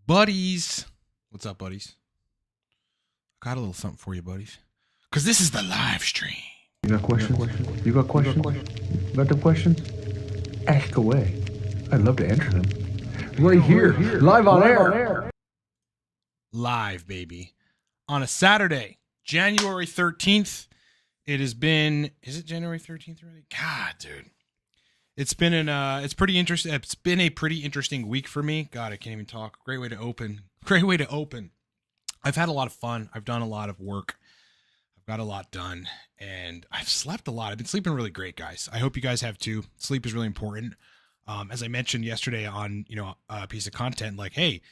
Buddies. What's up, buddies? Got a little something for you, buddies. Because this is the live stream. You got questions? You got questions? You got the questions? Ask away. I'd love to answer them. Right here, live on air. Live, baby. On a Saturday, January 13th. It has been, is it January 13th already? God, dude. It's been it's pretty interesting. It's been a pretty interesting week for me. God, I can't even talk. Great way to open. Great way to open. I've had a lot of fun. I've done a lot of work. I've got a lot done, and I've slept a lot. I've been sleeping really great, guys. I hope you guys have too. Sleep is really important. As I mentioned yesterday on, a piece of content, like, hey,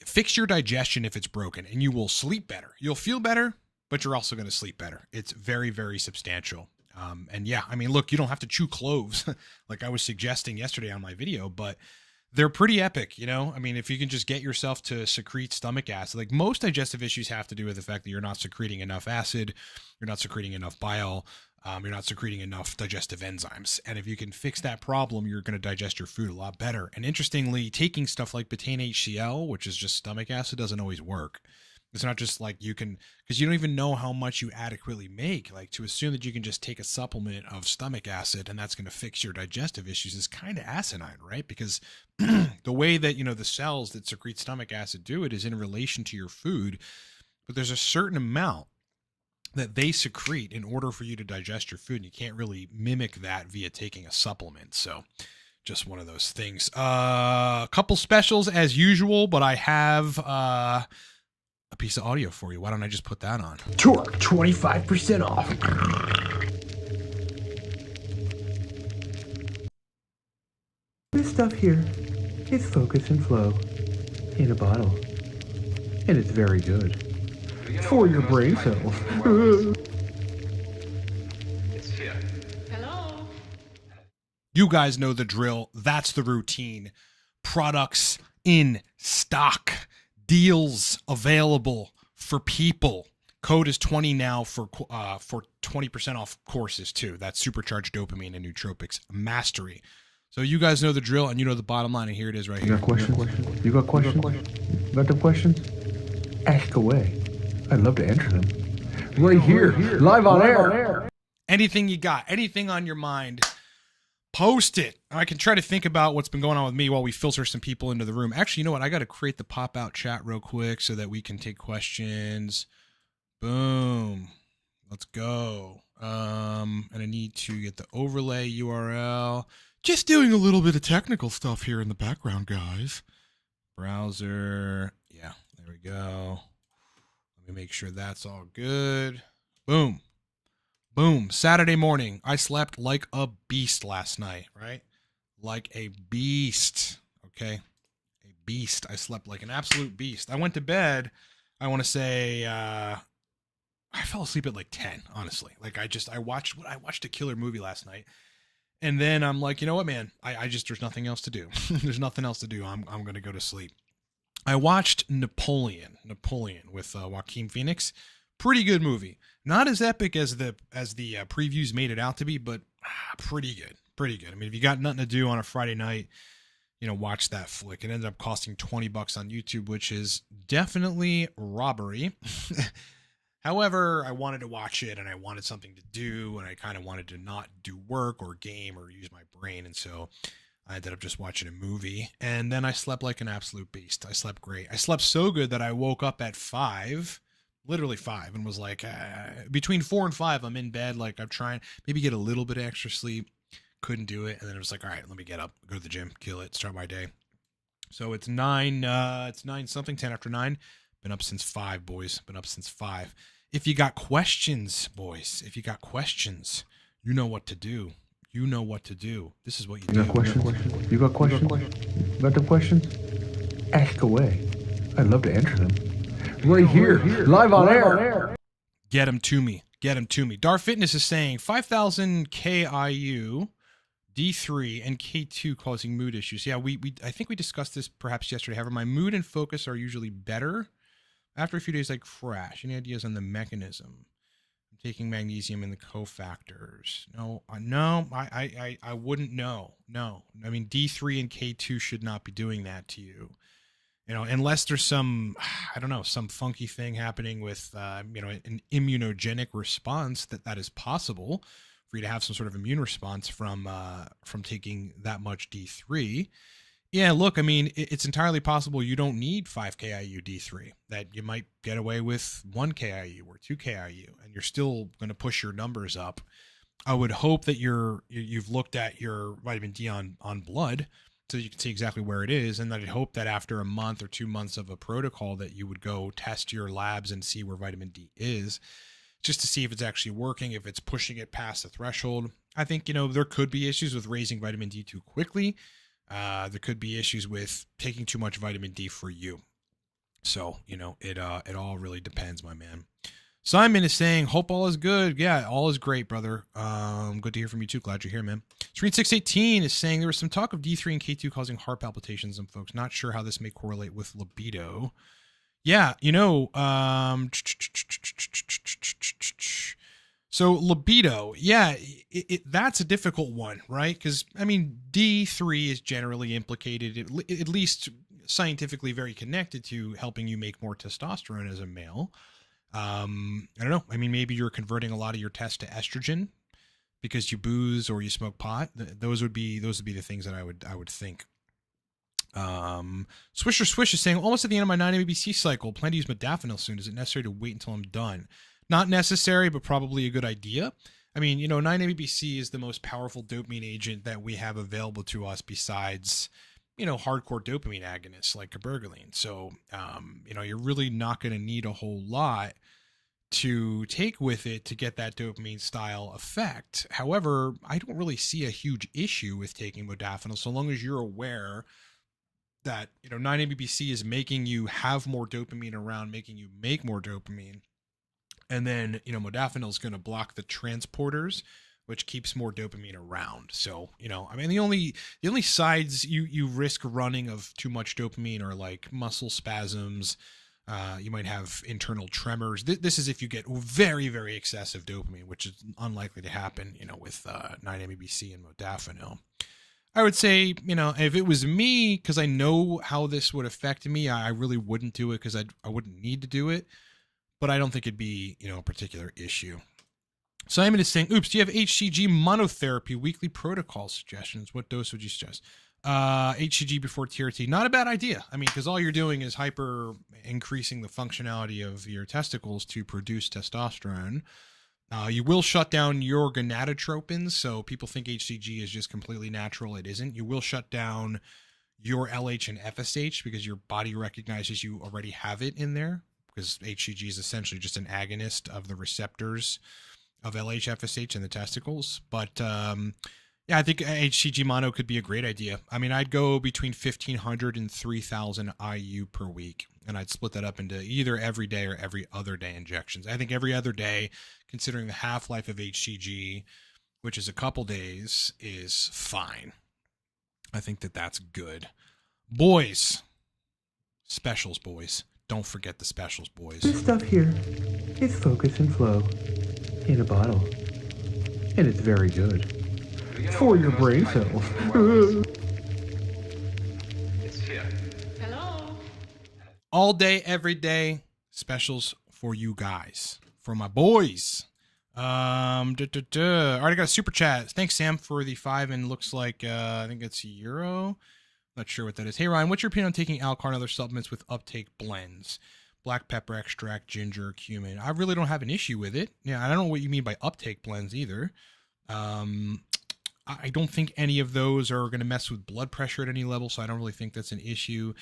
fix your digestion if it's broken, and you will sleep better. You'll feel better, but you're also going to sleep better. It's very, very substantial. And yeah, I mean, look, you don't have to chew cloves like I was suggesting yesterday on my video, but they're pretty epic, I mean, if you can just get yourself to secrete stomach acid, like most digestive issues have to do with the fact that you're not secreting enough acid, you're not secreting enough bile, you're not secreting enough digestive enzymes. And if you can fix that problem, you're going to digest your food a lot better. And interestingly, taking stuff like betaine HCl, which is just stomach acid, doesn't always work. It's not just like you can, because you don't even know how much you adequately make. Like to assume that you can just take a supplement of stomach acid and that's going to fix your digestive issues is kind of asinine, right? Because the way that, the cells that secrete stomach acid do it is in relation to your food, but there's a certain amount that they secrete in order for you to digest your food. And you can't really mimic that via taking a supplement. So just one of those things. A couple specials as usual, but I have, a piece of audio for you. Why don't I just put that on? Torque 25% off. This stuff here is Focus and Flow in a bottle. And it's very good. For your brain cells. It's here. Hello. You guys know the drill. That's the routine. Products in stock. Deals available for people. Code is 20 now for 20% off courses too. That's Supercharged Dopamine and Nootropics Mastery. So you guys know the drill, and you know the bottom line, and here it is right here. You got questions? You got questions? You got the questions? Ask away. I'd love to answer them. Right here, live on air. Anything you got, anything on your mind, post it. I can try to think about what's been going on with me while we filter some people into the room. Actually, you know what? I got to create the pop-out chat real quick so that we can take questions. Boom. Let's go. And I need to get the overlay URL. Just doing a little bit of technical stuff here in the background, guys. Browser. Yeah, there we go. Let me make sure that's all good. Boom. Boom. Saturday morning. I slept like a beast last night, right? Like a beast. Okay. A beast. I slept like an absolute beast. I went to bed. I want to say, I fell asleep at like 10, honestly. Like I watched a killer movie last night. And then I'm like, you know what, man? There's nothing else to do. There's nothing else to do. I'm going to go to sleep. I watched Napoleon with Joaquin Phoenix. Pretty good movie. Not as epic as the previews made it out to be, but pretty good. Pretty good. I mean, if you got nothing to do on a Friday night, watch that flick. It ended up costing $20 on YouTube, which is definitely robbery. However, I wanted to watch it and I wanted something to do, and I kind of wanted to not do work or game or use my brain. And so I ended up just watching a movie, and then I slept like an absolute beast. I slept great. I slept so good that I woke up at 5, literally 5, and was like, between 4 and 5, I'm in bed. Like I'm trying maybe get a little bit of extra sleep. Couldn't do it. And then it was like, all right, let me get up, go to the gym, kill it, start my day. So it's 9 something, 10 after 9. Been up since 5, boys. Been up since 5. If you got questions, boys, if you got questions, you know what to do. You know what to do. This is what you do. You got questions? You got questions? You got the questions? Ask away. I'd love to answer them. Right here, live on air. Get them to me. Get them to me. Dar Fitness is saying 5,000 KIU, D3, and K2 causing mood issues. Yeah, I think we discussed this perhaps yesterday. However, my mood and focus are usually better after a few days, I crash. Any ideas on the mechanism? I'm taking magnesium and the cofactors. No, I wouldn't know. No, I mean D3 and K2 should not be doing that to you. Unless there's some, I don't know, some funky thing happening with, an immunogenic response that is possible for you to have some sort of immune response from taking that much D3. Yeah, look, I mean, it's entirely possible you don't need 5 KIU D3, that you might get away with 1 KIU or 2 KIU, and you're still going to push your numbers up. I would hope that you've looked at your vitamin D on blood so you can see exactly where it is. And I'd hope that after a month or 2 months of a protocol that you would go test your labs and see where vitamin D is, just to see if it's actually working, if it's pushing it past the threshold. I think, there could be issues with raising vitamin D too quickly. There could be issues with taking too much vitamin D for you. So, it all really depends, my man. Simon is saying, hope all is good. Yeah, all is great, brother. Good to hear from you too. Glad you're here, man. Serene618 is saying there was some talk of D3 and K2 causing heart palpitations in folks. Not sure how this may correlate with libido. Yeah, so libido, yeah, that's a difficult one, right? Because, I mean, D3 is generally implicated, at least scientifically very connected to helping you make more testosterone as a male. I don't know. I mean, maybe you're converting a lot of your test to estrogen because you booze or you smoke pot. Those would be the things that I would think. Swisher Swish is saying, almost at the end of my 9-MABC cycle, plan to use modafinil soon. Is it necessary to wait until I'm done? Not necessary, but probably a good idea. I mean, 9-MABC is the most powerful dopamine agent that we have available to us besides, hardcore dopamine agonists like cabergoline. So, you're really not going to need a whole lot to take with it to get that dopamine style effect. However, I don't really see a huge issue with taking modafinil so long as you're aware that, 9-MABC is making you have more dopamine around, making you make more dopamine. And then, modafinil is going to block the transporters, which keeps more dopamine around. So, I mean, the only sides you risk running of too much dopamine are like muscle spasms. You might have internal tremors. This is if you get very, very excessive dopamine, which is unlikely to happen, with 9-MABC and modafinil. I would say, if it was me, because I know how this would affect me, I really wouldn't do it because I wouldn't need to do it. But I don't think it'd be, a particular issue. Simon is saying, oops, do you have HCG monotherapy weekly protocol suggestions? What dose would you suggest? HCG before TRT, not a bad idea. I mean, because all you're doing is hyper increasing the functionality of your testicles to produce testosterone. You will shut down your gonadotropins. So people think HCG is just completely natural. It isn't. You will shut down your LH and FSH because your body recognizes you already have it in there, because HCG is essentially just an agonist of the receptors of LH, FSH in the testicles. But yeah, I think HCG mono could be a great idea. I mean, I'd go between 1,500 and 3,000 IU per week, and I'd split that up into either every day or every other day injections. I think every other day, considering the half-life of HCG, which is a couple days, is fine. I think that's good. Boys. Specials, boys. Don't forget the specials, boys. This stuff here is focus and flow in a bottle. And it's very good. It's for your brain cells. It's here. Hello. All day, every day, specials for you guys. For my boys. Alright, I got a super chat. Thanks, Sam, for the 5, and looks like, I think it's euro. Not sure what that is. Hey, Ryan, what's your opinion on taking Alcar and other supplements with uptake blends? Black pepper extract, ginger, cumin. I really don't have an issue with it. Yeah, I don't know what you mean by uptake blends either. I don't think any of those are going to mess with blood pressure at any level, so I don't really think that's an issue.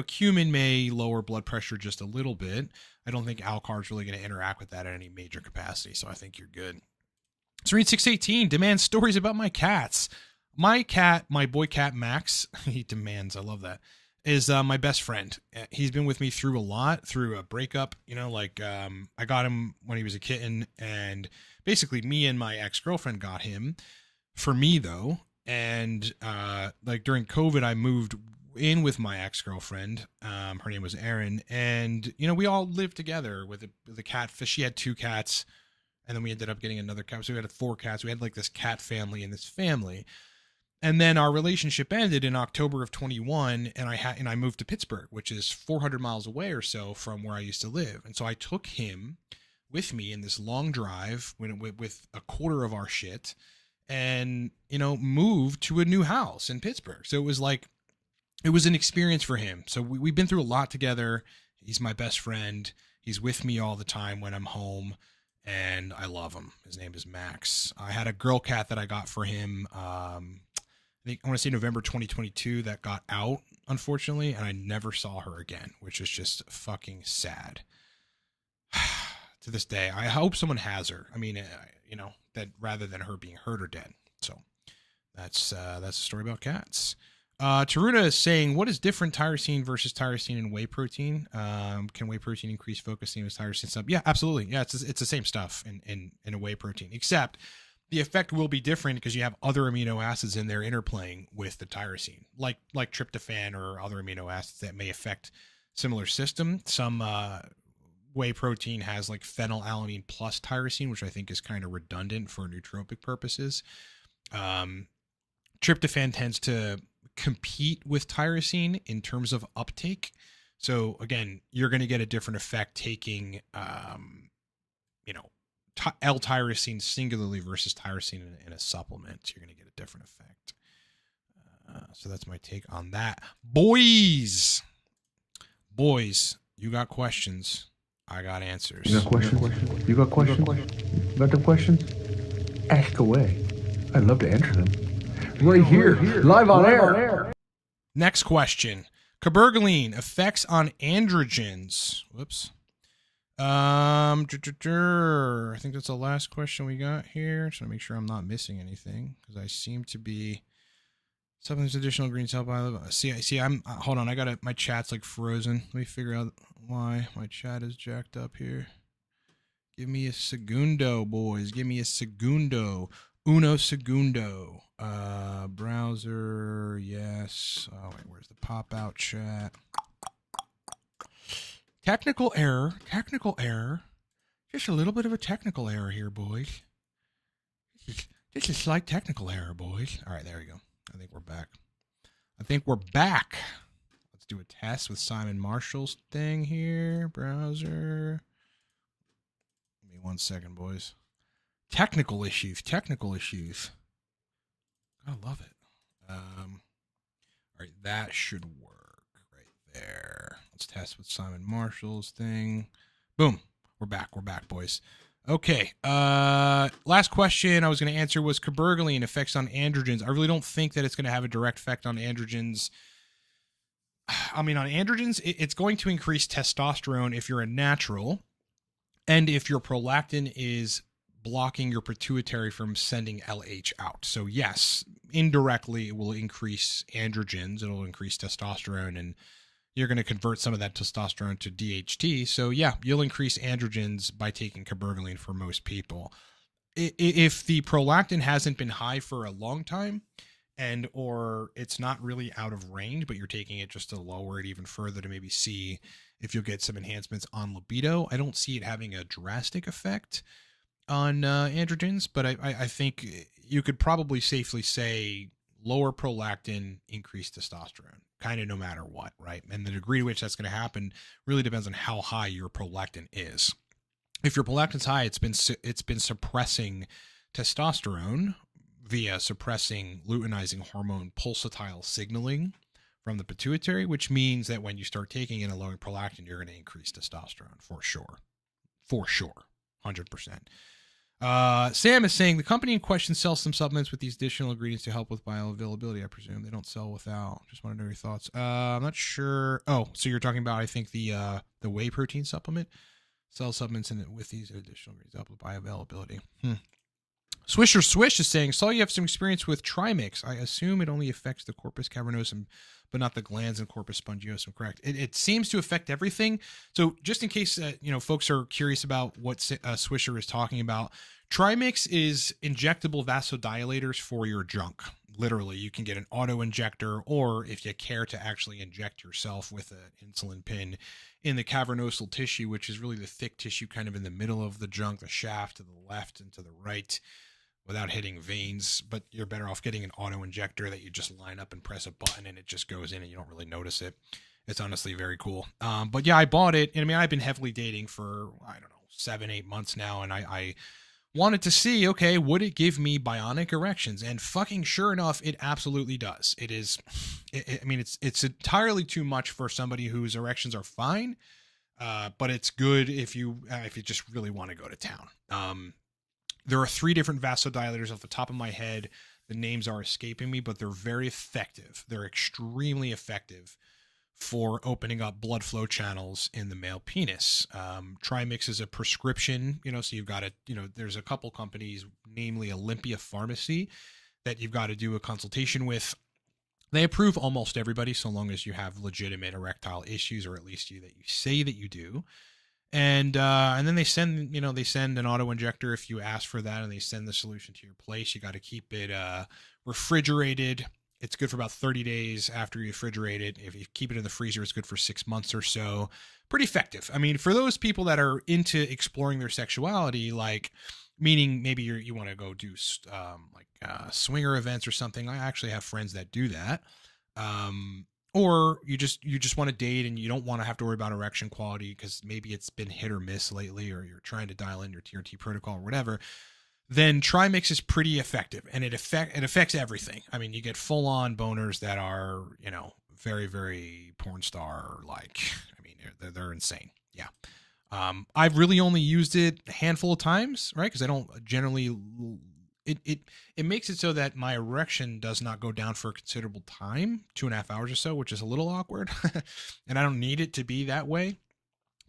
Cumin may lower blood pressure just a little bit. I don't think Alcar is really going to interact with that at any major capacity, so I think you're good. Serene618 demands stories about my cats. My cat, my boy cat Max, he demands, I love that, is my best friend. He's been with me through a lot, through a breakup, I got him when he was a kitten, and basically me and my ex-girlfriend got him for me though. And during COVID, I moved in with my ex-girlfriend. Her name was Erin, and we all lived together with the cat. She had 2 cats, and then we ended up getting another cat. So we had 4 cats. We had like this cat family in this family. And then our relationship ended in October of 21, and I moved to Pittsburgh, which is 400 miles away or so from where I used to live. And so I took him with me in this long drive with a quarter of our shit, and moved to a new house in Pittsburgh. So it was an experience for him. So we've been through a lot together. He's my best friend. He's with me all the time when I'm home, and I love him. His name is Max. I had a girl cat that I got for him. I want to say November 2022 that got out, unfortunately, and I never saw her again, which is just fucking sad. To this day, I hope someone has her. I mean, that rather than her being hurt or dead. So that's a story about cats. Taruna is saying, what is different tyrosine versus tyrosine in whey protein? Can whey protein increase focus same as tyrosine sub? Yeah, absolutely. Yeah, it's the same stuff in a whey protein, except the effect will be different because you have other amino acids in there interplaying with the tyrosine, like tryptophan or other amino acids that may affect similar system. Some whey protein has like phenylalanine plus tyrosine, which I think is kind of redundant for nootropic purposes. Tryptophan tends to compete with tyrosine in terms of uptake. So again, you're going to get a different effect taking, L-tyrosine singularly versus tyrosine in a supplement. You're going to get a different effect. So that's my take on that. Boys, you got questions. I got answers. You got questions? You got questions? You got the questions? Ask away. I'd love to answer them. Right here, live on air. Next question. Cabergoline effects on androgens. Whoops. I think that's the last question we got here. Just want to make sure I'm not missing anything because I seem to be supplements additional greens help. See, I'm hold on. I got it. My chat's like frozen. Let me figure out why my chat is jacked up here. Give me a segundo, boys. Give me a segundo. Uno segundo. Browser. Yes. Oh wait, where's the pop out chat? Technical error. Just a little bit of a technical error here, boys. Just a slight technical error, boys. All right, there we go. I think we're back. Let's do a test with Simon Marshall's thing here. Browser. Give me 1 second, boys. Technical issues. I love it. All right, that should work right there. Let's test with Simon Marshall's thing. Boom. We're back, boys. Okay. Last question I was going to answer was cabergoline effects on androgens. I really don't think that it's going to have a direct effect on androgens. I mean, on androgens, it's going to increase testosterone if you're a natural, and if your prolactin is blocking your pituitary from sending LH out. So yes, indirectly it will increase androgens. It'll increase testosterone, and you're going to convert some of that testosterone to DHT. So yeah, you'll increase androgens by taking cabergoline for most people. If the prolactin hasn't been high for a long time, and or it's not really out of range, but you're taking it just to lower it even further to maybe see if you'll get some enhancements on libido, I don't see it having a drastic effect on androgens, but I think you could probably safely say lower prolactin, increased testosterone, kind of no matter what, right? And the degree to which that's going to happen really depends on how high your prolactin is. If your prolactin's high, it's been suppressing testosterone via suppressing luteinizing hormone pulsatile signaling from the pituitary, which means that when you start taking in a lowering prolactin, you're going to increase testosterone for sure. 100%. Sam is saying the company in question sells some supplements with these additional ingredients to help with bioavailability. I presume they don't sell without. Just want to know your thoughts. I'm not sure. Oh, so you're talking about, I think the whey protein supplement sells supplements in it with these additional ingredients to help with bioavailability. Swisher Swish is saying, saw you have some experience with Trimix. I assume it only affects the corpus cavernosum, but not the glands and corpus spongiosum, correct? It seems to affect everything. So just in case, folks are curious about what Swisher is talking about, Trimix is injectable vasodilators for your junk. Literally, you can get an auto injector, or if you care to actually inject yourself with an insulin pin in the cavernosal tissue, which is really the thick tissue kind of in the middle of the junk, the shaft to the left and to the right. without hitting veins, but you're better off getting an auto injector that you just line up and press a button and it just goes in and you don't really notice it. It's honestly very cool. But yeah, I bought it. And I mean, I've been heavily dating for, I don't know, 7-8 months now. And I wanted to see, okay, would it give me bionic erections? And fucking sure enough, it absolutely does. It is, I mean, it's entirely too much for somebody whose erections are fine. But it's good if you just really want to go to town. There are 3 different vasodilators off the top of my head. The names are escaping me, but they're very effective. They're extremely effective for opening up blood flow channels in the male penis. Trimix is a prescription, so you've got to, there's a couple companies, namely Olympia Pharmacy, that you've got to do a consultation with. They approve almost everybody so long as you have legitimate erectile issues, or at least that you say that you do. And then they send an auto injector if you ask for that, and they send the solution to your place. You got to keep it refrigerated. It's good for about 30 days after you refrigerate it. If you keep it in the freezer, it's good for 6 months or so. Pretty effective. I mean, for those people that are into exploring their sexuality, like, meaning maybe you want to go do swinger events or something. I actually have friends that do that. Or you just want to date and you don't want to have to worry about erection quality because maybe it's been hit or miss lately, or you're trying to dial in your TRT protocol or whatever. Then Trimix is pretty effective, and it affects everything. I mean, you get full on boners that are, very, very porn star like. I mean, they're insane. Yeah. I've really only used it a handful of times, right? Because I don't generally. It makes it so that my erection does not go down for a considerable time, 2.5 hours or so, which is a little awkward, and I don't need it to be that way.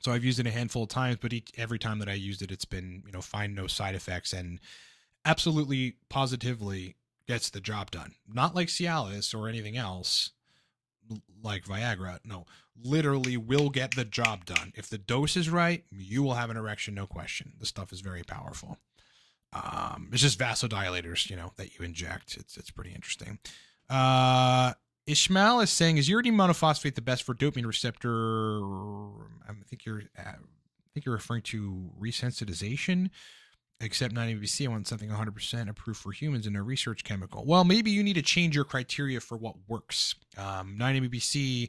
So I've used it a handful of times, but every time that I used it, it's been, fine, no side effects, and absolutely positively gets the job done. Not like Cialis or anything else like Viagra. No, literally will get the job done. If the dose is right, you will have an erection, no question. The stuff is very powerful. It's just vasodilators, that you inject. It's pretty interesting. Ishmael is saying, is uridine monophosphate the best for dopamine receptor? I think you're referring to resensitization. Except 9-ABC, I want something 100% approved for humans and no research chemical. Well, maybe you need to change your criteria for what works. 9-ABC,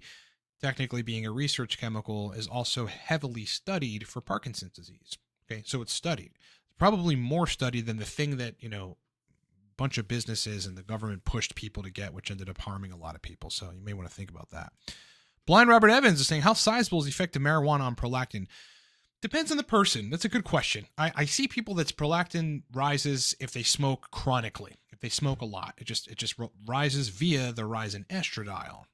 technically being a research chemical, is also heavily studied for Parkinson's disease. Okay, so it's studied. Probably more studied than the thing that, bunch of businesses and the government pushed people to get, which ended up harming a lot of people. So you may want to think about that. Blind Robert Evans is saying, how sizable is the effect of marijuana on prolactin? Depends on the person. That's a good question. I see people that's prolactin rises if they smoke chronically. If they smoke a lot, it just rises via the rise in estradiol.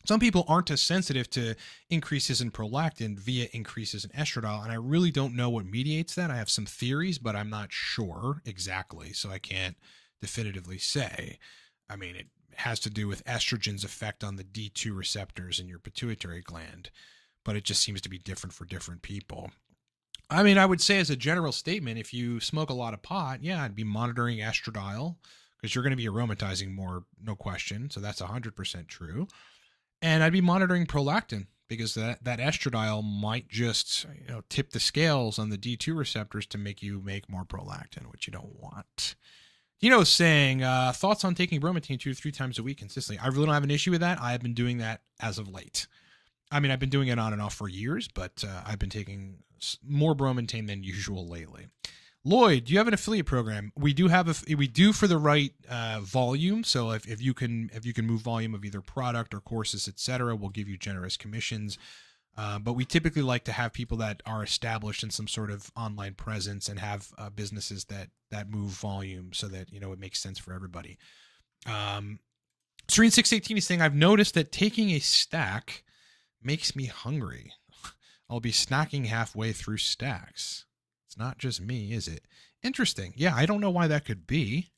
Some people aren't as sensitive to increases in prolactin via increases in estradiol, and I really don't know what mediates that. I have some theories, but I'm not sure exactly, so I can't definitively say. I mean, it has to do with estrogen's effect on the D2 receptors in your pituitary gland, but it just seems to be different for different people. I mean, I would say as a general statement, if you smoke a lot of pot, yeah, I'd be monitoring estradiol because you're going to be aromatizing more, no question. So that's 100% true. And I'd be monitoring prolactin because that estradiol might just, tip the scales on the D2 receptors to make you make more prolactin, which you don't want. Saying, thoughts on taking bromocrine 2 to 3 times a week consistently. I really don't have an issue with that. I have been doing that as of late. I mean, I've been doing it on and off for years, but I've been taking more bromocrine than usual lately. Lloyd, do you have an affiliate program? We do for the right volume. So if you can move volume of either product or courses, etc., we'll give you generous commissions. But we typically like to have people that are established in some sort of online presence and have businesses that move volume so that, it makes sense for everybody. Serene 618 is saying, I've noticed that taking a stack makes me hungry. I'll be snacking halfway through stacks. It's not just me, is it? Interesting. Yeah, I don't know why that could be.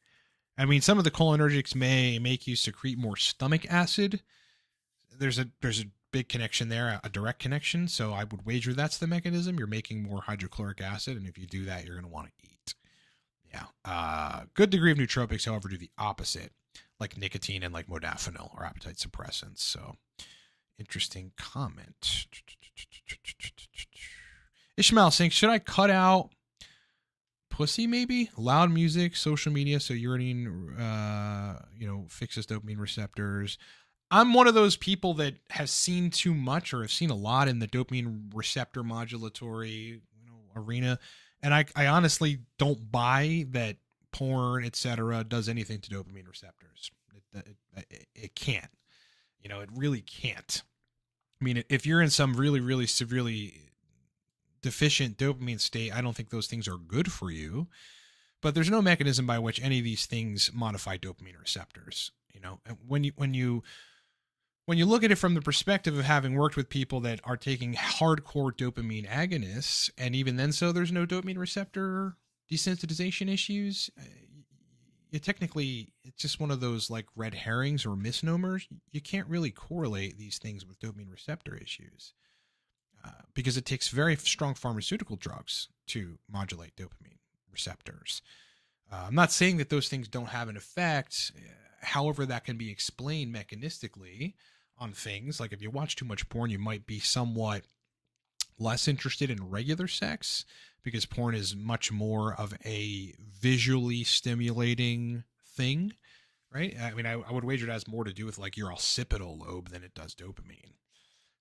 I mean, some of the cholinergics may make you secrete more stomach acid. There's a big connection there, a direct connection. So I would wager that's the mechanism. You're making more hydrochloric acid, and if you do that, you're going to want to eat. Yeah. Good degree of nootropics, however, do the opposite, like nicotine and like modafinil or appetite suppressants. So interesting comment. Ishmael saying, should I cut out pussy, maybe loud music, social media. So urinine, fixes dopamine receptors. I'm one of those people that has seen too much or have seen a lot in the dopamine receptor modulatory arena. And I honestly don't buy that porn, etc., does anything to dopamine receptors. It can't. It really can't. I mean, if you're in some really, really severely deficient dopamine state, I don't think those things are good for you. But there's no mechanism by which any of these things modify dopamine receptors. And when you look at it from the perspective of having worked with people that are taking hardcore dopamine agonists, and even then, so there's no dopamine receptor desensitization issues. Technically, it's just one of those like red herrings or misnomers. You can't really correlate these things with dopamine receptor issues because it takes very strong pharmaceutical drugs to modulate dopamine receptors. I'm not saying that those things don't have an effect. However, that can be explained mechanistically on things. Like if you watch too much porn, you might be somewhat less interested in regular sex because porn is much more of a visually stimulating thing, right? I mean, I would wager it has more to do with like your occipital lobe than it does dopamine.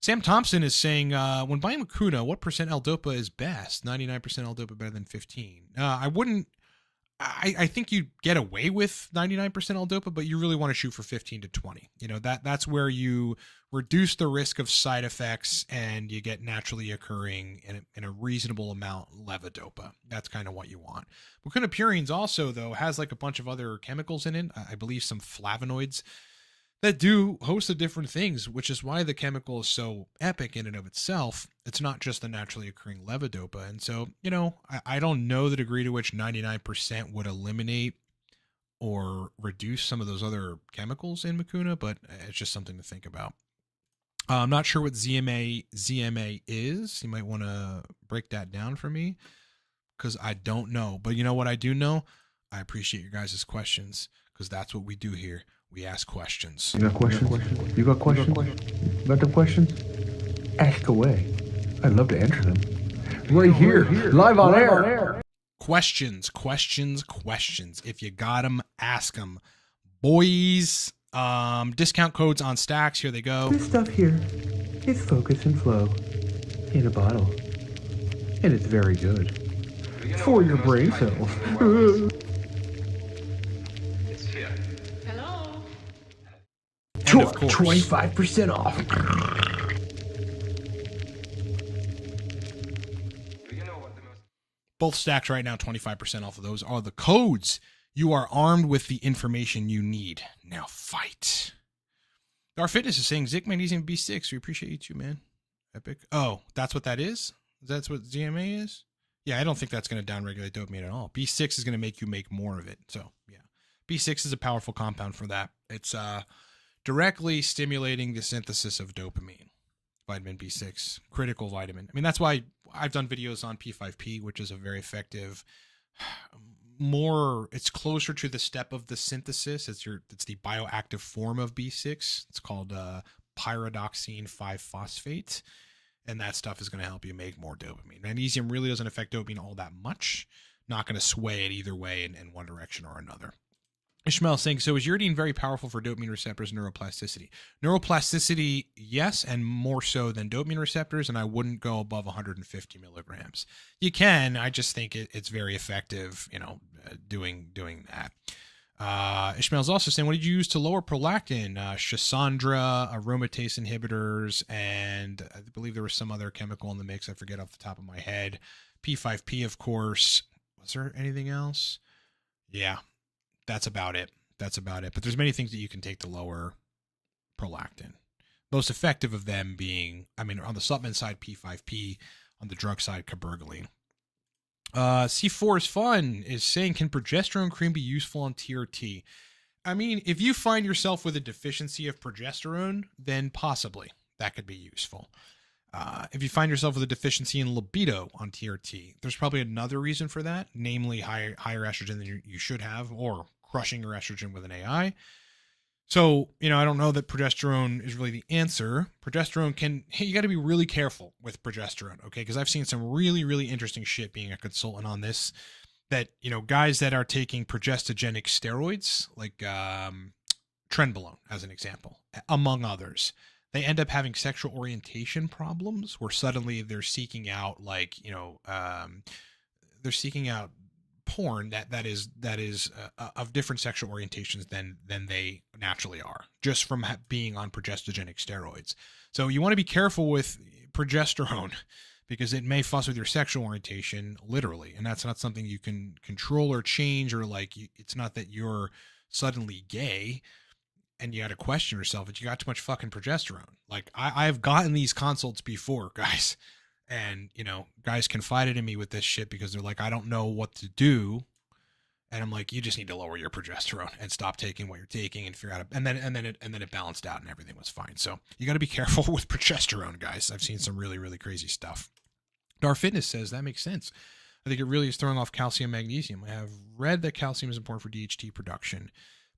Sam Thompson is saying, when buying Mucuna, what percent L-Dopa is best? 99% L-Dopa better than 15. I think you get away with 99% L-Dopa, but you really want to shoot for 15 to 20. That's where you reduce the risk of side effects and you get naturally occurring in a reasonable amount levodopa. That's kind of what you want. Mucuna purines also, though, has like a bunch of other chemicals in it. I believe some flavonoids that do a host of different things, which is why the chemical is so epic in and of itself. It's not just the naturally occurring levodopa. And so, I don't know the degree to which 99% would eliminate or reduce some of those other chemicals in Mucuna, but it's just something to think about. I'm not sure what ZMA is. You might want to break that down for me because I don't know. But you know what I do know? I appreciate your guys' questions because that's what we do here. We ask questions. You got questions? You got questions? Got them questions? Ask away. I'd love to answer them. Right here, live on air. Questions. If you got them, ask them. Boys, discount codes on stacks. Here they go. This stuff here is Focus and Flow in a bottle. And it's very good. It's for your brain cells. And of course, 25% off. both stacks right now, 25% off of those are the codes. You are armed with the information you need. Now fight. Our Fitness is saying Zinc, Magnesium, B6. We appreciate you too, man. Epic. Oh, that's what that is? That's what ZMA is? Yeah, I don't think that's going to downregulate dopamine at all. B6 is going to make you make more of it. So, yeah. B6 is a powerful compound for that. It's directly stimulating the synthesis of dopamine. Vitamin B6, critical vitamin. I mean, that's why I've done videos on P5P, which is a very effective, it's closer to the step of the synthesis. It's the bioactive form of B6. It's called pyridoxine 5-phosphate. And that stuff is going to help you make more dopamine. Magnesium really doesn't affect dopamine all that much. Not going to sway it either way in one direction or another. Ishmael saying, so is uridine very powerful for dopamine receptors and neuroplasticity? Neuroplasticity, yes, and more so than dopamine receptors, and I wouldn't go above 150 milligrams. You can, I just think it's very effective, doing that. Ishmael's also saying, what did you use to lower prolactin? Shasandra, aromatase inhibitors, and I believe there was some other chemical in the mix. I forget off the top of my head. P5P, of course. Was there anything else? Yeah. That's about it. But there's many things that you can take to lower prolactin. Most effective of them being, on the supplement side, P5P, on the drug side, cabergoline. C4 is fun is saying, can progesterone cream be useful on TRT? If you find yourself with a deficiency of progesterone, then possibly that could be useful. If you find yourself with a deficiency in libido on TRT, there's probably another reason for that, namely higher estrogen than you should have, or crushing your estrogen with an AI. So, I don't know that progesterone is really the answer. Progesterone you got to be really careful with progesterone, okay? Because I've seen some really, really interesting shit being a consultant on this. that, guys that are taking progestogenic steroids, like trenbolone as an example, among others, they end up having sexual orientation problems where suddenly they're seeking out they're seeking out porn that is of different sexual orientations than they naturally are, just from being on progestogenic steroids. So you want to be careful with progesterone because it may fuss with your sexual orientation, literally, and that's not something you can control or change, or it's not that you're suddenly gay and you got to question yourself that you got too much fucking progesterone. Like I've gotten these consults before, guys, and guys confided in me with this shit because they're like, I don't know what to do, and I'm like, you just need to lower your progesterone and stop taking what you're taking and figure out, and then it balanced out and everything was fine. So you got to be careful with progesterone, guys. I've seen some really, really crazy stuff. Dar Fitness says that makes sense. I think it really is throwing off calcium, magnesium. I have read that calcium is important for DHT production.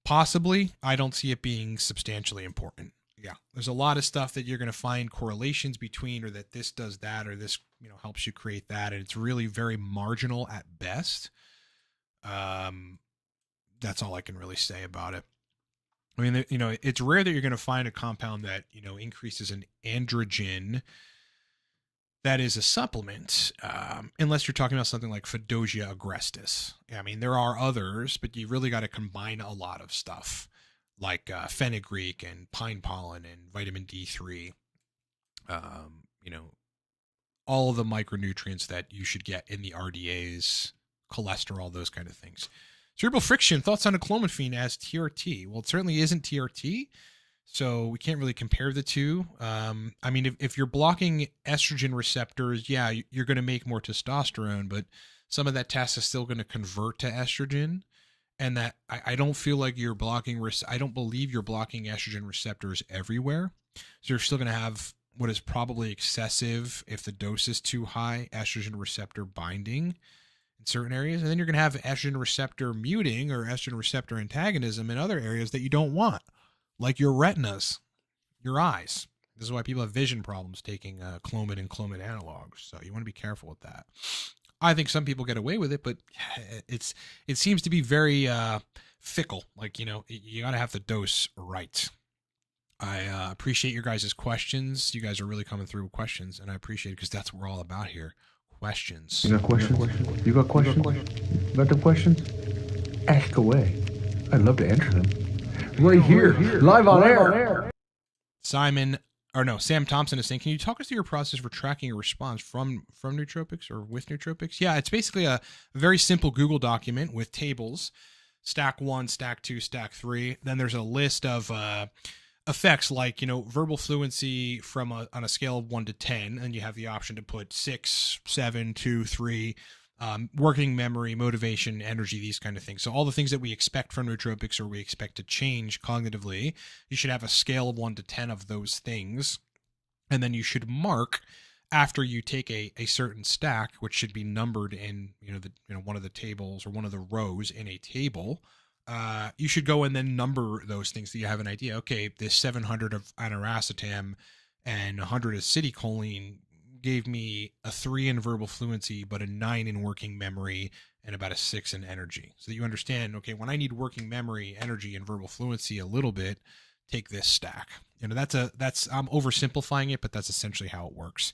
Possibly. I don't see it being substantially important. Yeah, there's a lot of stuff that you're going to find correlations between, or that this does that, or this, helps you create that. And it's really very marginal at best. That's all I can really say about it. I mean, it's rare that you're going to find a compound that, increases an androgen that is a supplement, unless you're talking about something like Fedosia agrestis. I mean, there are others, but you really got to combine a lot of stuff like fenugreek and pine pollen and vitamin D3, all of the micronutrients that you should get in the RDAs, cholesterol, those kind of things. Cerebral friction, thoughts on clomiphene as TRT? Well, it certainly isn't TRT. So we can't really compare the two. I mean, if you're blocking estrogen receptors, yeah, you're going to make more testosterone, but some of that test is still going to convert to estrogen. And that I don't feel like you're blocking, I don't believe you're blocking estrogen receptors everywhere. So you're still going to have what is probably excessive, if the dose is too high, estrogen receptor binding in certain areas. And then you're going to have estrogen receptor muting or estrogen receptor antagonism in other areas that you don't want, like your retinas, your eyes. This is why people have vision problems taking Clomid and Clomid analogs. So you want to be careful with that. I think some people get away with it, but it seems to be very fickle. Like, you got to have the dose right. I appreciate your guys' questions. You guys are really coming through with questions, and I appreciate it because that's what we're all about here. Questions. You got questions? You got questions? You got the questions? Ask away. I'd love to answer them. Right here, live on air. Sam Thompson is saying, can you talk us through your process for tracking a response from nootropics or with nootropics? Yeah, it's basically a very simple Google document with tables, stack 1, stack 2, stack 3. Then there's a list of effects like, verbal fluency on a scale of 1 to 10. And you have the option to put 6, 7, 2, 3, working memory, motivation, energy, these kind of things. So all the things that we expect from nootropics or we expect to change cognitively, you should have a scale of 1 to 10 of those things. And then you should mark after you take a certain stack, which should be numbered in, one of the tables or one of the rows in a table. You should go and then number those things so you have an idea. Okay, this 700 of aniracetam and 100 of acetylcholine gave me a 3 in verbal fluency, but a 9 in working memory and about a 6 in energy. So that you understand, okay, when I need working memory, energy, and verbal fluency a little bit, take this stack. That's I'm oversimplifying it, but that's essentially how it works.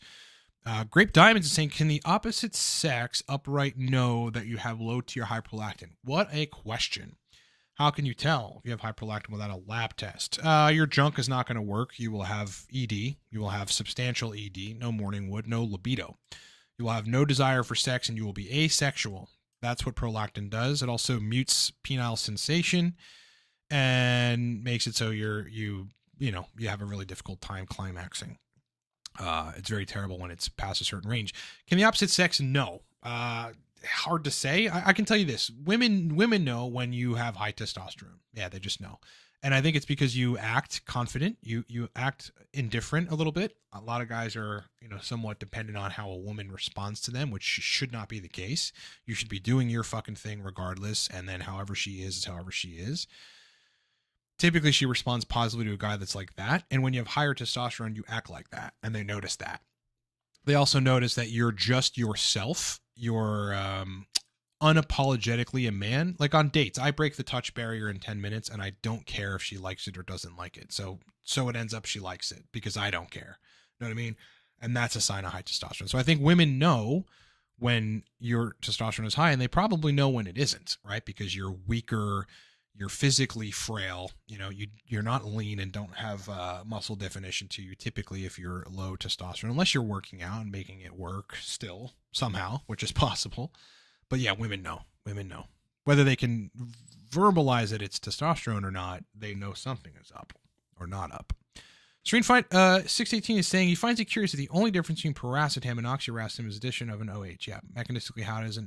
Grape Diamonds is saying, can the opposite sex upright know that you have low to your high prolactin? What a question. How can you tell if you have high prolactin without a lab test? Your junk is not going to work. You will have ED. You will have substantial ED, no morning wood, no libido. You will have no desire for sex, and you will be asexual. That's what prolactin does. It also mutes penile sensation and makes it so you have a really difficult time climaxing. It's very terrible when it's past a certain range. Can the opposite sex know? Hard to say. I can tell you this. Women know when you have high testosterone. Yeah, they just know. And I think it's because you act confident. You act indifferent a little bit. A lot of guys are, somewhat dependent on how a woman responds to them, which should not be the case. You should be doing your fucking thing regardless. And then however she is however she is. Typically, she responds positively to a guy that's like that. And when you have higher testosterone, you act like that. And they notice that. They also notice that you're just yourself. You're unapologetically a man. Like on dates, I break the touch barrier in 10 minutes and I don't care if she likes it or doesn't like it. So it ends up she likes it because I don't care. You know what I mean? And that's a sign of high testosterone. So I think women know when your testosterone is high, and they probably know when it isn't, right? Because you're weaker, you're physically frail, you're not lean and don't have muscle definition to you typically if you're low testosterone, unless you're working out and making it work still somehow, which is possible. But yeah, women know. Whether they can verbalize that it's testosterone or not, they know something is up or not up. Serene 618 is saying he finds it curious that the only difference between paracetam and oxiracetam is addition of an OH. Yeah, mechanistically, how does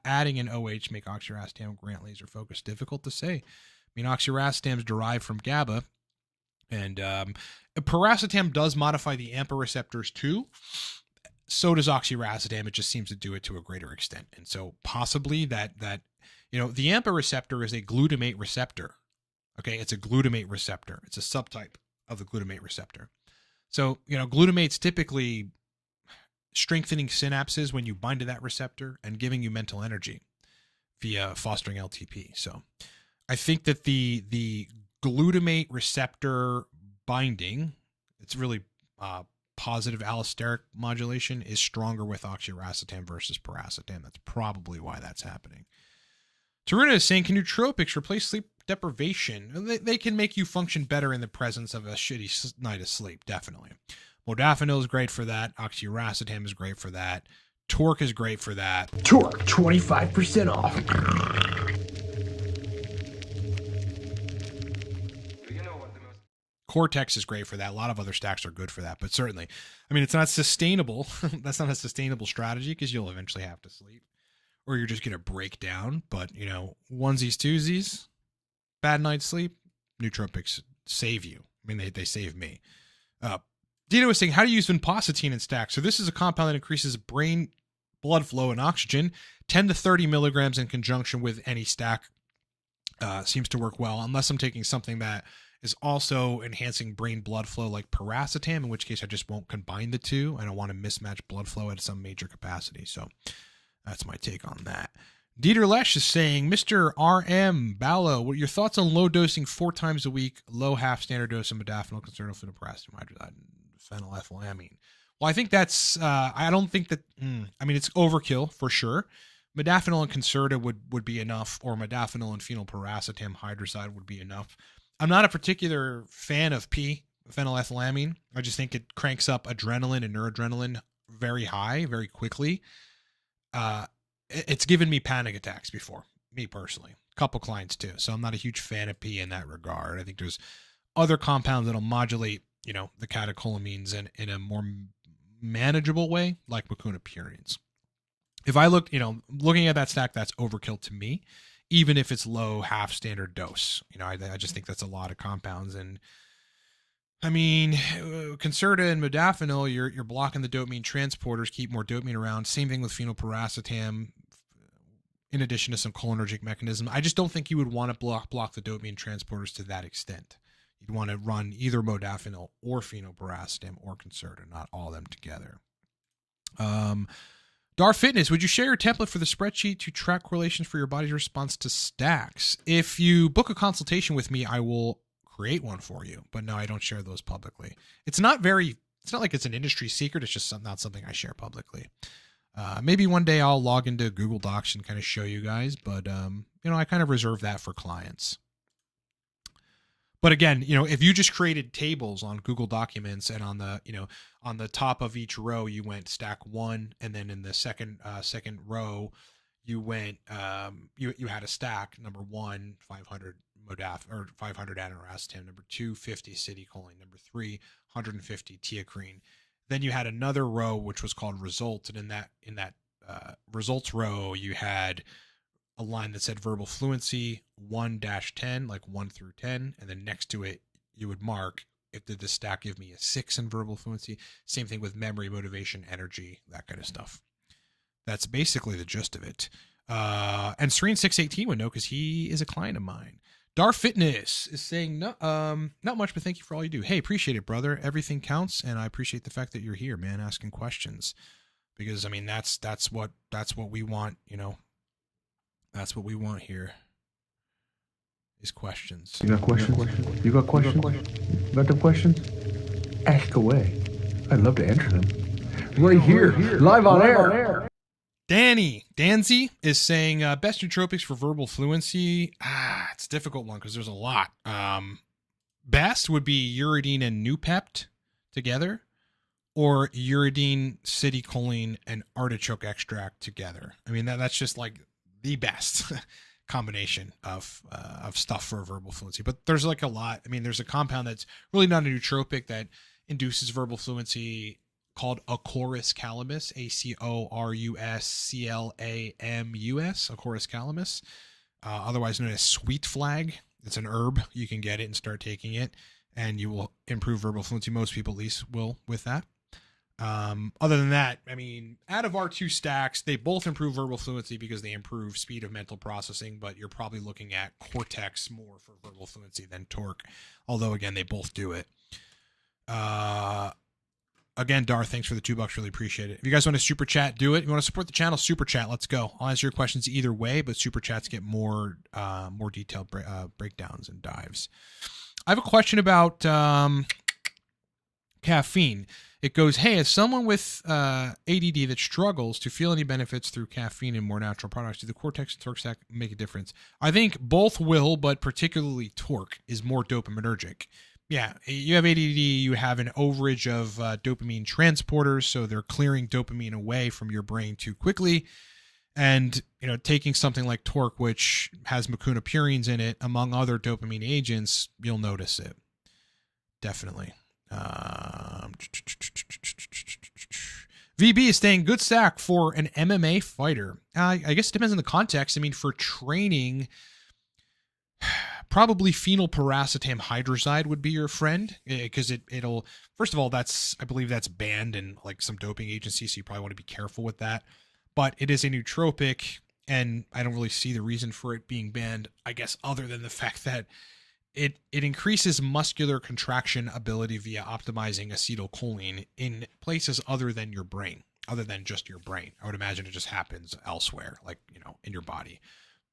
adding an OH make oxiracetam grant laser focus? Difficult to say. I mean, oxiracetam is derived from GABA, and paracetam does modify the AMPA receptors too. So does oxiracetam. It just seems to do it to a greater extent, and so possibly that the AMPA receptor is a glutamate receptor. Okay, it's a glutamate receptor. It's a subtype of the glutamate receptor. So, glutamate's typically strengthening synapses when you bind to that receptor and giving you mental energy via fostering LTP. So I think that the glutamate receptor binding, it's really positive allosteric modulation, is stronger with oxiracetam versus paracetam. That's probably why that's happening. Taruna is saying, can nootropics replace sleep deprivation? They can make you function better in the presence of a shitty night of sleep, definitely. Modafinil is great for that. Oxiracetam is great for that. Torque is great for that. Torque, 25% off. Cortex is great for that. A lot of other stacks are good for that, but certainly, I mean, it's not sustainable. That's not a sustainable strategy because you'll eventually have to sleep or you're just going to break down. But, onesies, twosies, bad night's sleep, nootropics save you. I mean, they save me. Dino was saying, how do you use vinpocetine in stacks? So this is a compound that increases brain blood flow and oxygen. 10 to 30 milligrams in conjunction with any stack seems to work well, unless I'm taking something that is also enhancing brain blood flow like paracetam, in which case I just won't combine the two. I don't want to mismatch blood flow at some major capacity. So that's my take on that. Dieter Lesch is saying, Mr. R.M. Ballo, what are your thoughts on low dosing 4 times a week, low half standard dose of modafinil, concerto, phenobarbital, hydrazine, phenylethylamine? Well, I think that's, I don't think that, it's overkill for sure. Modafinil and Concerta would be enough, or modafinil and phenylparacetam hydrazide would be enough. I'm not a particular fan of phenylethylamine. I just think it cranks up adrenaline and noradrenaline very high, very quickly. It's given me panic attacks before, me personally. A couple clients too. So I'm not a huge fan of P in that regard. I think there's other compounds that'll modulate, the catecholamines in a more manageable way, like macunapurines. If I look, looking at that stack, that's overkill to me, even if it's low half standard dose. I just think that's a lot of compounds. And I mean, Concerta and modafinil, you're blocking the dopamine transporters, keep more dopamine around. Same thing with phenylparacetam, in addition to some cholinergic mechanism. I just don't think you would want to block the dopamine transporters to that extent. You'd want to run either modafinil or phenylparacetam or Concerta, not all of them together. Dar Fitness, would you share your template for the spreadsheet to track correlations for your body's response to stacks? If you book a consultation with me, I will create one for you, but no, I don't share those publicly. It's not like it's an industry secret. It's just not something I share publicly. Maybe one day I'll log into Google Docs and kind of show you guys, but I kind of reserve that for clients. But again, if you just created tables on Google Documents and on the top of each row, you went stack 1, and then in the second row, you went, you had a stack, number 1, 500 or 500 aniracetam, number 2, 50 citicoline, number 3, 150 teocrine. Then you had another row, which was called results. And in that results row, you had a line that said verbal fluency 1-10, like 1 through 10. And then next to it, you would mark, did this stack give me a 6 in verbal fluency? Same thing with memory, motivation, energy, that kind of stuff. That's basically the gist of it. And Serene 618 would know because he is a client of mine. Dar Fitness is saying, not much, but thank you for all you do. Hey, appreciate it, brother. Everything counts, and I appreciate the fact that you're here, man, asking questions. Because that's what we want, That's what we want here. Is questions. You got questions? You got questions? You got them questions? Ask away. I'd love to answer them. Right here, live on air. Danzy is saying best nootropics for verbal fluency. It's a difficult one because there's a lot. Best would be uridine and Noopept together, or uridine, citicoline, and artichoke extract together. I mean, that's just like the best combination of stuff for verbal fluency. But there's like a lot. I mean, there's a compound that's really not a nootropic that induces verbal fluency called Acorus calamus, ACORUSCLAMUS, Acorus calamus, otherwise known as sweet flag. It's an herb. You can get it and start taking it, and you will improve verbal fluency. Most people at least will with that. Other than that, I mean, out of our two stacks, they both improve verbal fluency because they improve speed of mental processing, but you're probably looking at Cortex more for verbal fluency than Torque, although again, they both do it. Again, Dar, thanks for the $2. Really appreciate it. If you guys want to super chat, do it. If you want to support the channel, super chat. Let's go. I'll answer your questions either way, but super chats get more detailed breakdowns and dives. I have a question about caffeine. It goes, hey, as someone with ADD that struggles to feel any benefits through caffeine and more natural products, do the Cortex and Torque stack make a difference? I think both will, but particularly Torque is more dopaminergic. Yeah, you have ADD, you have an overage of dopamine transporters, so they're clearing dopamine away from your brain too quickly. And, taking something like Torque, which has mecunopurines in it, among other dopamine agents, you'll notice it. Definitely. VB is saying good stack for an MMA fighter. I guess it depends on the context. I mean, for training, probably phenylpiracetam hydrozide would be your friend, because it'll, first of all, I believe that's banned in like some doping agency, so you probably want to be careful with that. But it is a nootropic, and I don't really see the reason for it being banned, I guess, other than the fact that it increases muscular contraction ability via optimizing acetylcholine in places other than your brain, other than just your brain. I would imagine it just happens elsewhere, like, in your body.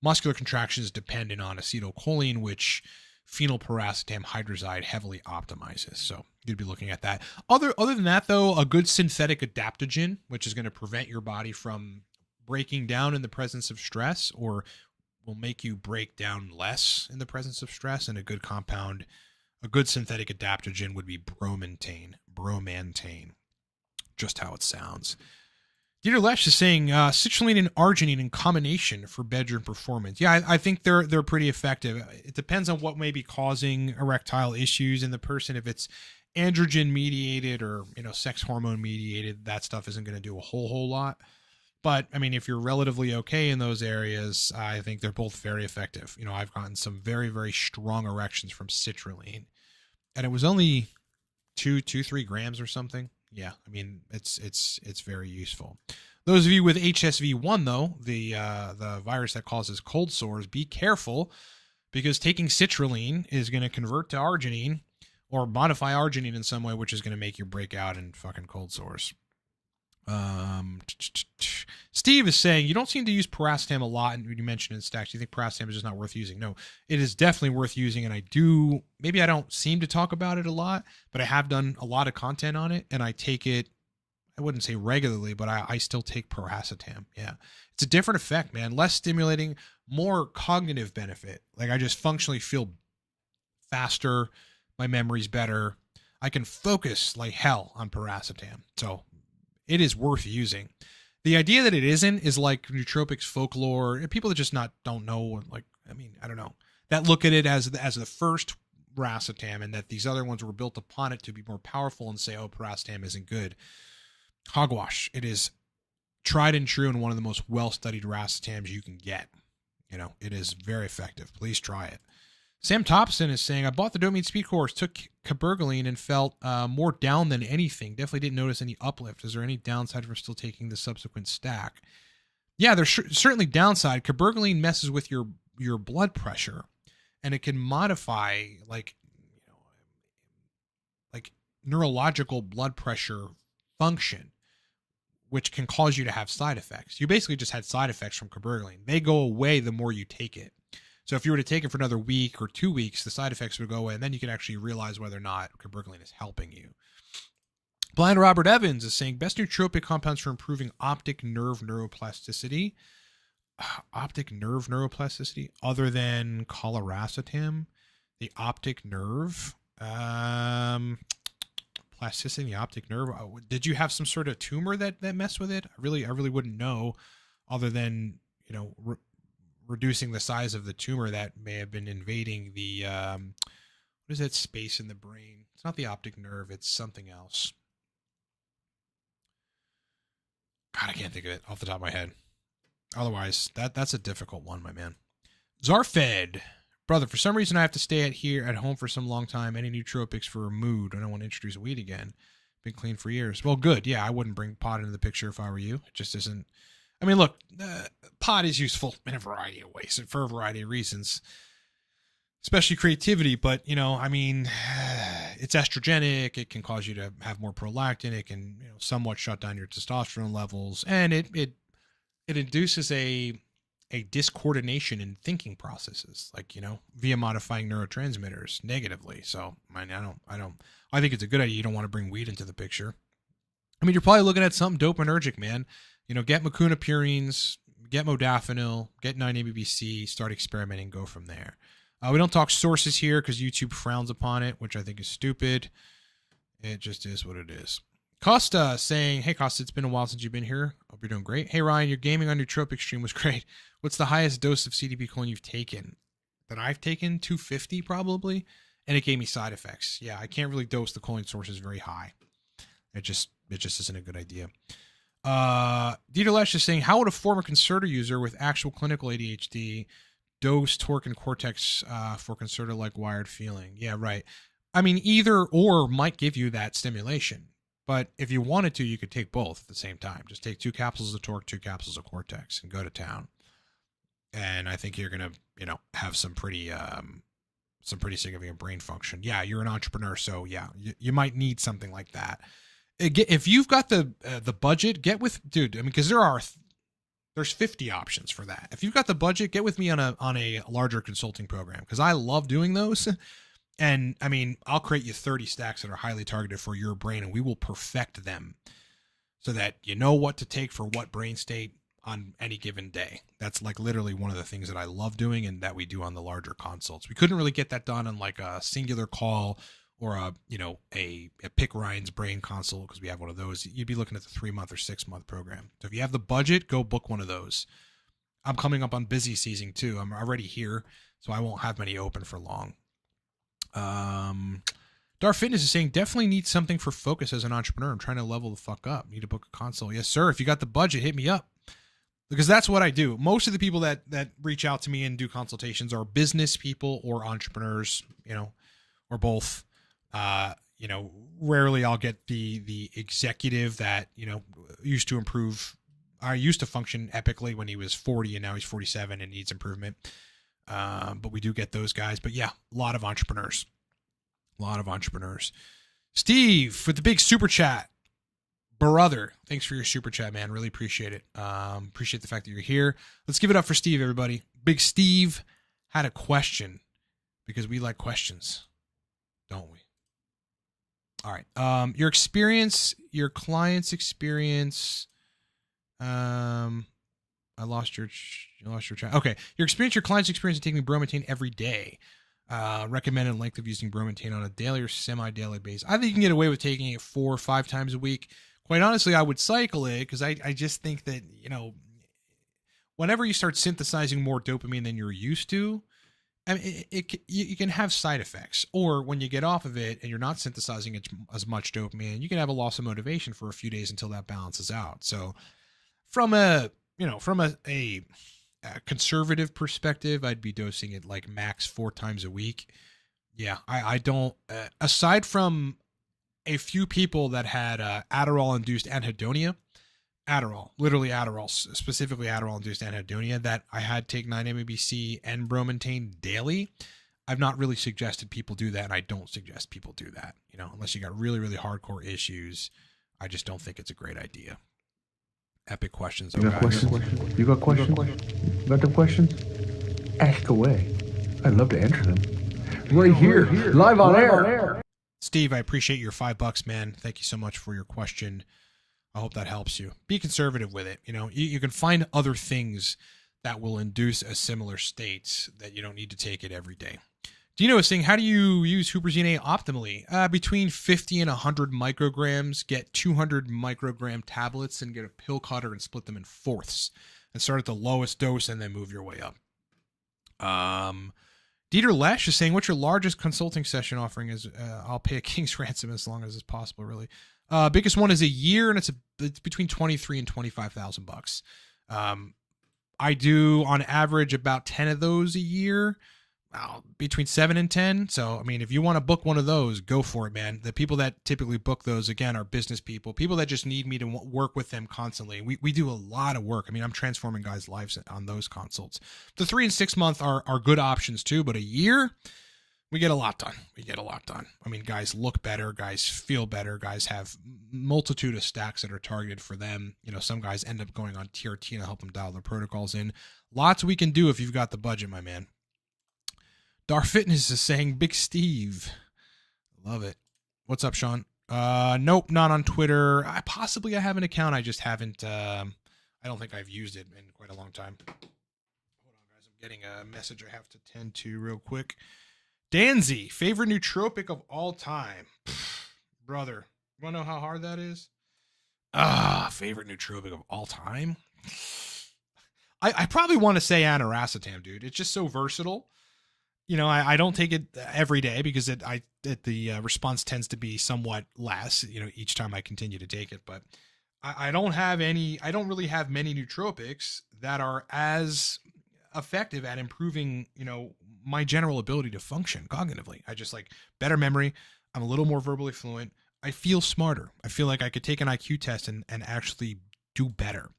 Muscular contraction is dependent on acetylcholine, which phenylpiracetam hydrozide heavily optimizes. So you'd be looking at that. Other than that, though, a good synthetic adaptogen, which is going to prevent your body from breaking down in the presence of stress, or will make you break down less in the presence of stress. And a good compound, a good synthetic adaptogen would be bromantane, just how it sounds. Dieter Lesch is saying citrulline and arginine in combination for bedroom performance. Yeah, I think they're pretty effective. It depends on what may be causing erectile issues in the person. If it's androgen mediated or sex hormone mediated, that stuff isn't going to do a whole lot. But I mean, if you're relatively okay in those areas, I think they're both very effective. I've gotten some very, very strong erections from citrulline, and it was only 2-3 grams or something. Yeah, I mean, it's very useful. Those of you with HSV1, though, the virus that causes cold sores, be careful, because taking citrulline is going to convert to arginine or modify arginine in some way, which is going to make you break out in fucking cold sores. Steve is saying you don't seem to use piracetam a lot, and you mentioned in stacks. Do you think piracetam is just not worth using? No, it is definitely worth using, and maybe I don't seem to talk about it a lot, but I have done a lot of content on it, and I take it, I wouldn't say regularly, but I still take piracetam. Yeah, it's a different effect, man. Less stimulating, more cognitive benefit. Like, I just functionally feel faster, my memory's better, I can focus like hell on piracetam. So it is worth using. The idea that it isn't is like nootropics folklore. People that just don't know, like, I mean, I don't know, that look at it as the first racetam, and that these other ones were built upon it to be more powerful, and say, oh, piracetam isn't good. Hogwash. It is tried and true, and one of the most well-studied racetams you can get. It is very effective. Please try it. Sam Thompson is saying, I bought the Dopamine Speed Course, took cabergoline, and felt more down than anything. Definitely didn't notice any uplift. Is there any downside for still taking the subsequent stack? Yeah, there's certainly downside. Cabergoline messes with your blood pressure, and it can modify like neurological blood pressure function, which can cause you to have side effects. You basically just had side effects from cabergoline. They go away the more you take it. So if you were to take it for another week or 2 weeks, the side effects would go away, and then you can actually realize whether or not cabergoline is helping you. Blind Robert Evans is saying, best nootropic compounds for improving optic nerve neuroplasticity. Optic nerve neuroplasticity, other than colaracetam, the optic nerve plasticity, the optic nerve. Did you have some sort of tumor that messed with it? I really wouldn't know, other than, you know, reducing the size of the tumor that may have been invading the what is that space in the brain? It's not the optic nerve, it's something else. God, I can't think of it off the top of my head. Otherwise, that's a difficult one, my man. Zarfed, brother, for some reason I have to stay at home for some long time. Any nootropics for a mood? I don't want to introduce weed again. Been clean for years. Well, good. Yeah, I wouldn't bring pot into the picture if I were you. It just isn't. I mean, look, pot is useful in a variety of ways and for a variety of reasons, especially creativity. But, you know, I mean, it's estrogenic. It can cause you to have more prolactin. It can, you know, somewhat shut down your testosterone levels, and it induces a discoordination in thinking processes, like, you know, via modifying neurotransmitters negatively. So I think it's a good idea. You don't want to bring weed into the picture. I mean, you're probably looking at something dopaminergic, man. You know, get mucuna purines, get modafinil, get 9-ABBC, start experimenting, go from there. We don't talk sources here because YouTube frowns upon it, which I think is stupid. It just is what it is. Costa saying, hey, Costa, it's been a while since you've been here. Hope you're doing great. Hey, Ryan, your gaming on Nootropic stream was great. What's the highest dose of CDP choline you've taken? That I've taken? 250 probably. And it gave me side effects. Yeah, I can't really dose the choline sources very high. It just isn't a good idea. Dieter Lesch is saying, how would a former Concerta user with actual clinical ADHD dose Torque and Cortex for Concerta-like wired feeling? Yeah, right. I mean, either or might give you that stimulation. But if you wanted to, you could take both at the same time. Just take 2 capsules of Torque, 2 capsules of Cortex, and go to town. And I think you're going to, you know, have some pretty significant brain function. Yeah, you're an entrepreneur, so yeah, you might need something like that. If you've got the budget, get with, dude. I mean, because there's 50 options for that. If you've got the budget, get with me on a larger consulting program, because I love doing those. And I mean, I'll create you 30 stacks that are highly targeted for your brain, and we will perfect them so that you know what to take for what brain state on any given day. That's like literally one of the things that I love doing and that we do on the larger consults. We couldn't really get that done on like a singular call or a pick Ryan's brain consult, because we have one of those. You'd be looking at the 3-month or 6-month program. So if you have the budget, go book one of those. I'm coming up on busy season too. I'm already here, so I won't have many open for long. Dar Fitness is saying, definitely need something for focus as an entrepreneur. I'm trying to level the fuck up. Need to book a consult. Yes, sir. If you got the budget, hit me up, because that's what I do. Most of the people that reach out to me and do consultations are business people or entrepreneurs, you know, or both. You know, rarely I'll get the executive that, you know, used to function epically when he was 40 and now he's 47 and needs improvement. But we do get those guys. But yeah, a lot of entrepreneurs. Steve with the big super chat. Brother, thanks for your super chat, man. Really appreciate it. Appreciate the fact that you're here. Let's give it up for Steve, everybody. Big Steve had a question, because we like questions, don't we? All right. Your experience, your client's experience. I lost your chat. Okay. Your client's experience in taking bromontane every day. Recommended length of using bromontane on a daily or semi-daily basis. I think you can get away with taking it 4 or 5 times a week. Quite honestly, I would cycle it, because I just think that, you know, whenever you start synthesizing more dopamine than you're used to, I mean, you can have side effects. Or when you get off of it and you're not synthesizing as much dopamine, you can have a loss of motivation for a few days until that balances out. So from a conservative perspective, I'd be dosing it like max 4 times a week. Yeah, I don't, aside from a few people that had Adderall-induced anhedonia, specifically Adderall-induced anhedonia, that I had take 9-MeBC and bromontane daily. I've not really suggested people do that, and I don't suggest people do that. You know, unless you got really, really hardcore issues, I just don't think it's a great idea. Epic questions, You though, got guys. questions? You got questions? You got them questions? Ask away. I'd love to answer them. Right here, live on air. Steve, I appreciate your $5, man. Thank you so much for your question. I hope that helps you. Be conservative with it. You know, you can find other things that will induce a similar state that you don't need to take it every day. Dino is saying, how do you use huperzine A optimally? Between 50 and 100 micrograms, get 200 microgram tablets and get a pill cutter and split them in fourths and start at the lowest dose and then move your way up. Dieter Lesh is saying, what's your largest consulting session offering? Is I'll pay a king's ransom as long as it's possible, really. Biggest one is a year, and it's between $23,000 and $25,000. I do on average about 10 of those a year, between 7 and 10. So, I mean, if you want to book one of those, go for it, man. The people that typically book those, again, are business people that just need me to work with them constantly. We do a lot of work. I mean, I'm transforming guys' lives on those consults. The 3 and 6 month are good options too, but a year, we get a lot done. I mean, guys look better, guys feel better, guys have multitude of stacks that are targeted for them. You know, some guys end up going on TRT and I help them dial their protocols in. Lots we can do if you've got the budget, my man. Dar Fitness is saying, Big Steve. Love it. What's up, Sean? Nope, not on Twitter. I have an account. I just haven't, I don't think I've used it in quite a long time. Hold on, guys. I'm getting a message I have to tend to real quick. Danzy, favorite nootropic of all time. Brother, you want to know how hard that is? Favorite nootropic of all time? I probably want to say aniracetam, dude. It's just so versatile. You know, I don't take it every day because the response tends to be somewhat less, you know, each time I continue to take it. But I don't really have many nootropics that are as effective at improving, you know, my general ability to function cognitively. I just like better memory. I'm a little more verbally fluent. I feel smarter. I feel like I could take an IQ test and actually do better.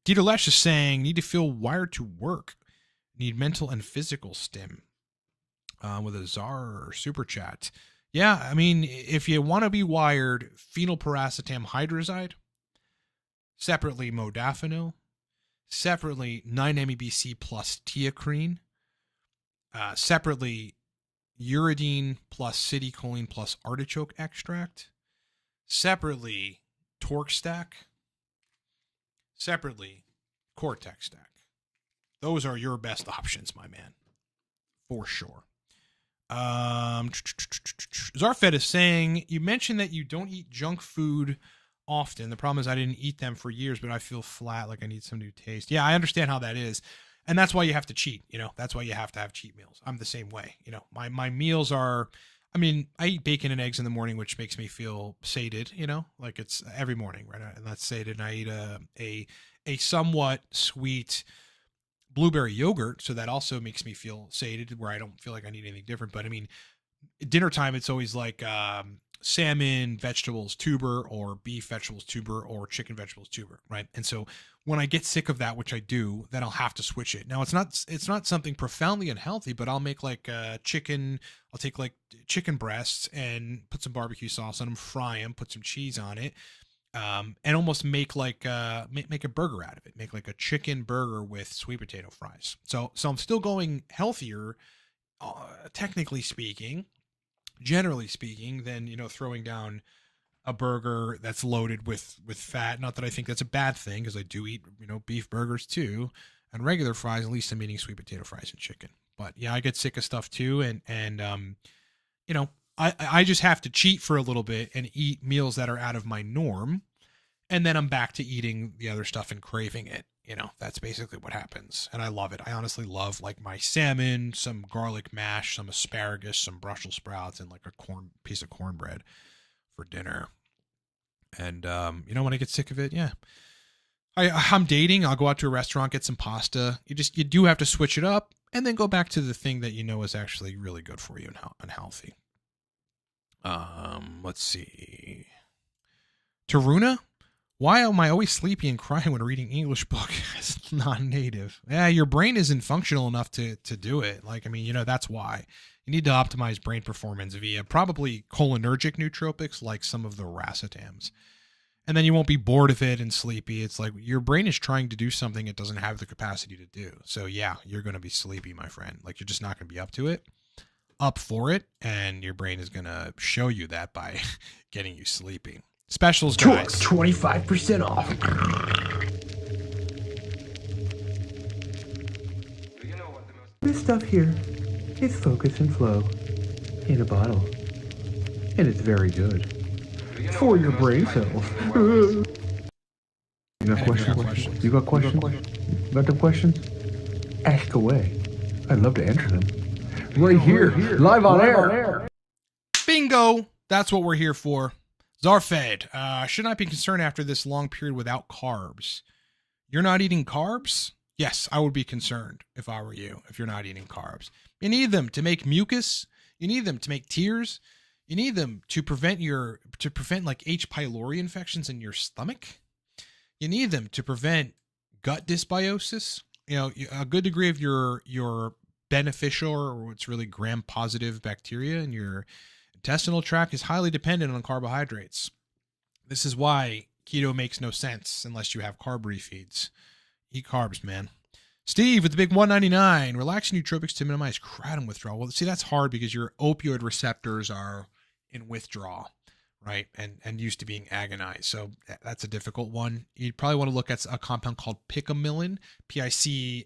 Dieter Lesh is saying, need to feel wired to work. Need mental and physical stim. With a czar or super chat. Yeah, I mean, if you want to be wired, phenylpiracetam hydrazide, separately modafinil, separately 9-MEBC plus teacrine, separately uridine plus citicoline plus artichoke extract, separately torque stack, separately Cortex stack. Those are your best options, my man, for sure. Zarfed is saying, you mentioned that you don't eat junk food often. The problem is I didn't eat them for years, but I feel flat, like I need some new taste. Yeah, I understand how that is. And that's why you have to cheat, you know, that's why you have to have cheat meals. I'm the same way. You know, my meals are, I mean, I eat bacon and eggs in the morning, which makes me feel sated, you know, like it's every morning, right? And that's sated. And I eat a somewhat sweet blueberry yogurt, so that also makes me feel sated, where I don't feel like I need anything different. But I mean, dinner time, it's always like salmon, vegetables, tuber, or beef, vegetables, tuber, or chicken, vegetables, tuber, right? And so when I get sick of that, which I do, then I'll have to switch it. Now it's not something profoundly unhealthy, but I'll make like chicken. I'll take like chicken breasts and put some barbecue sauce on them, fry them, put some cheese on it. And almost make like make a burger out of it. Make like a chicken burger with sweet potato fries. So I'm still going healthier, technically speaking, generally speaking, than, you know, throwing down a burger that's loaded with fat. Not that I think that's a bad thing, because I do eat, you know, beef burgers too, and regular fries. At least I'm eating sweet potato fries and chicken. But yeah, I get sick of stuff too, and you know, I just have to cheat for a little bit and eat meals that are out of my norm. And then I'm back to eating the other stuff and craving it. You know, that's basically what happens. And I love it. I honestly love like my salmon, some garlic mash, some asparagus, some Brussels sprouts, and like a piece of cornbread for dinner. And, you know, when I get sick of it, yeah, I'm dating. I'll go out to a restaurant, get some pasta. You do have to switch it up and then go back to the thing that you know is actually really good for you and healthy. Let's see. Taruna, why am I always sleepy and crying when reading English book as non-native? Yeah, your brain isn't functional enough to do it. Like, I mean, you know, that's why you need to optimize brain performance via probably cholinergic nootropics, like some of the racetams. And then you won't be bored of it and sleepy. It's like your brain is trying to do something it doesn't have the capacity to do. So yeah, you're going to be sleepy, my friend. Like you're just not going to be up for it. And your brain is going to show you that by getting you sleepy. Specials, guys. 25% off. This stuff here is Focus and Flow in a bottle. And it's very good. It's for your brain cells. You got questions? You got questions? Got them questions? Ask away. I'd love to answer them. Right here, live on air. Bingo! That's what we're here for. Zarfed, should not be concerned after this long period without carbs. You're not eating carbs? Yes, I would be concerned if I were you, if you're not eating carbs. You need them to make mucus. You need them to make tears. You need them to prevent like H. pylori infections in your stomach. You need them to prevent gut dysbiosis. You know, a good degree of your beneficial or what's really gram-positive bacteria in your intestinal tract is highly dependent on carbohydrates. This is why keto makes no sense unless you have carb refeeds. Eat carbs, man. Steve with the big 199. Relaxing nootropics to minimize kratom withdrawal. Well, see, that's hard because your opioid receptors are in withdrawal, right? And used to being agonized. So that's a difficult one. You'd probably want to look at a compound called picamilin, Picamilon,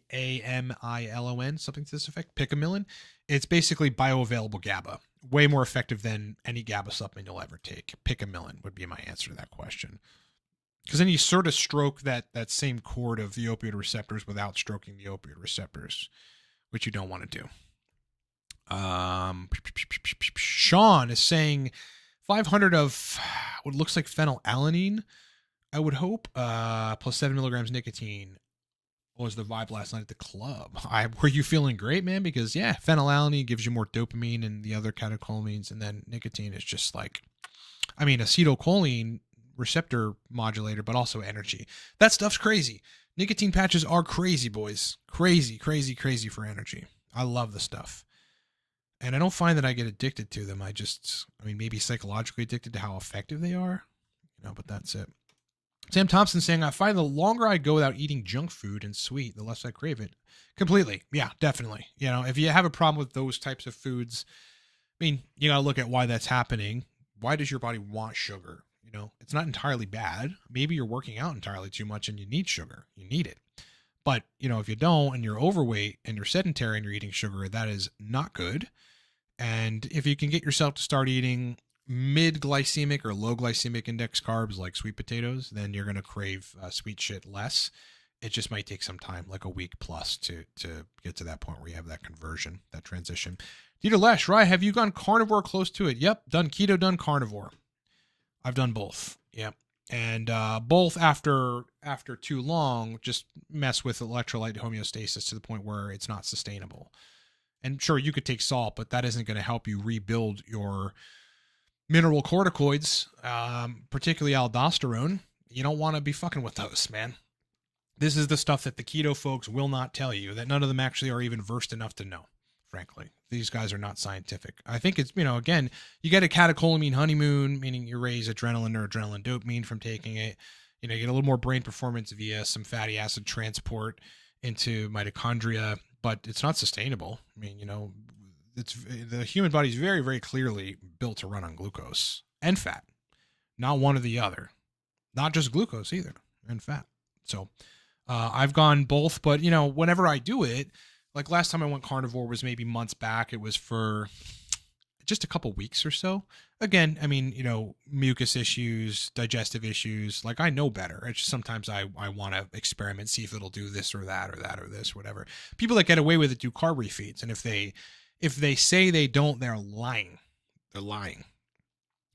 something to this effect. Picamilin. It's basically bioavailable GABA. Way more effective than any GABA supplement you'll ever take. Picamilin would be my answer to that question. Because then you sort of stroke that same chord of the opioid receptors without stroking the opioid receptors, which you don't want to do. Sean is saying 500 of what looks like phenylalanine, I would hope, plus 7 milligrams nicotine. What was the vibe last night at the club? Were you feeling great, man? Because, yeah, phenylalanine gives you more dopamine and the other catecholamines, and then nicotine is just like, I mean, acetylcholine receptor modulator, but also energy. That stuff's crazy. Nicotine patches are crazy, boys. Crazy, crazy, crazy for energy. I love the stuff. And I don't find that I get addicted to them. I mean, maybe psychologically addicted to how effective they are, but that's it. Sam Thompson saying, I find the longer I go without eating junk food and sweet, the less I crave it. Completely. Yeah, definitely. If you have a problem with those types of foods, I mean, you got to look at why that's happening. Why does your body want sugar? It's not entirely bad. Maybe you're working out entirely too much and you need sugar. You need it. But, if you don't and you're overweight and you're sedentary and you're eating sugar, that is not good. And if you can get yourself to start eating mid-glycemic or low glycemic index carbs like sweet potatoes, then you're going to crave sweet shit less. It just might take some time, like a week plus, to get to that point where you have that conversion, that transition. Dieter Lesh, right? Have you gone carnivore close to it? Yep. Done keto, done carnivore. I've done both. Yep. And both after too long, just mess with electrolyte homeostasis to the point where it's not sustainable. And sure, you could take salt, but that isn't going to help you rebuild your mineral corticoids, particularly aldosterone. You don't want to be fucking with those, man. This is the stuff that the keto folks will not tell you, that none of them actually are even versed enough to know, frankly. These guys are not scientific. I think it's, again, you get a catecholamine honeymoon, meaning you raise adrenaline or adrenaline dopamine from taking it. You get a little more brain performance via some fatty acid transport into mitochondria, but it's not sustainable. I mean, the human body is very, very clearly built to run on glucose and fat, not one or the other, not just glucose either, and fat. So I've gone both, but whenever I do it, like last time I went carnivore was maybe months back. It was for just a couple weeks or so. Again, I mean, mucus issues, digestive issues, like I know better. It's just sometimes I want to experiment, see if it'll do this or that or that or this, whatever. People that get away with it do carb refeeds. And if they say they don't, they're lying. They're lying.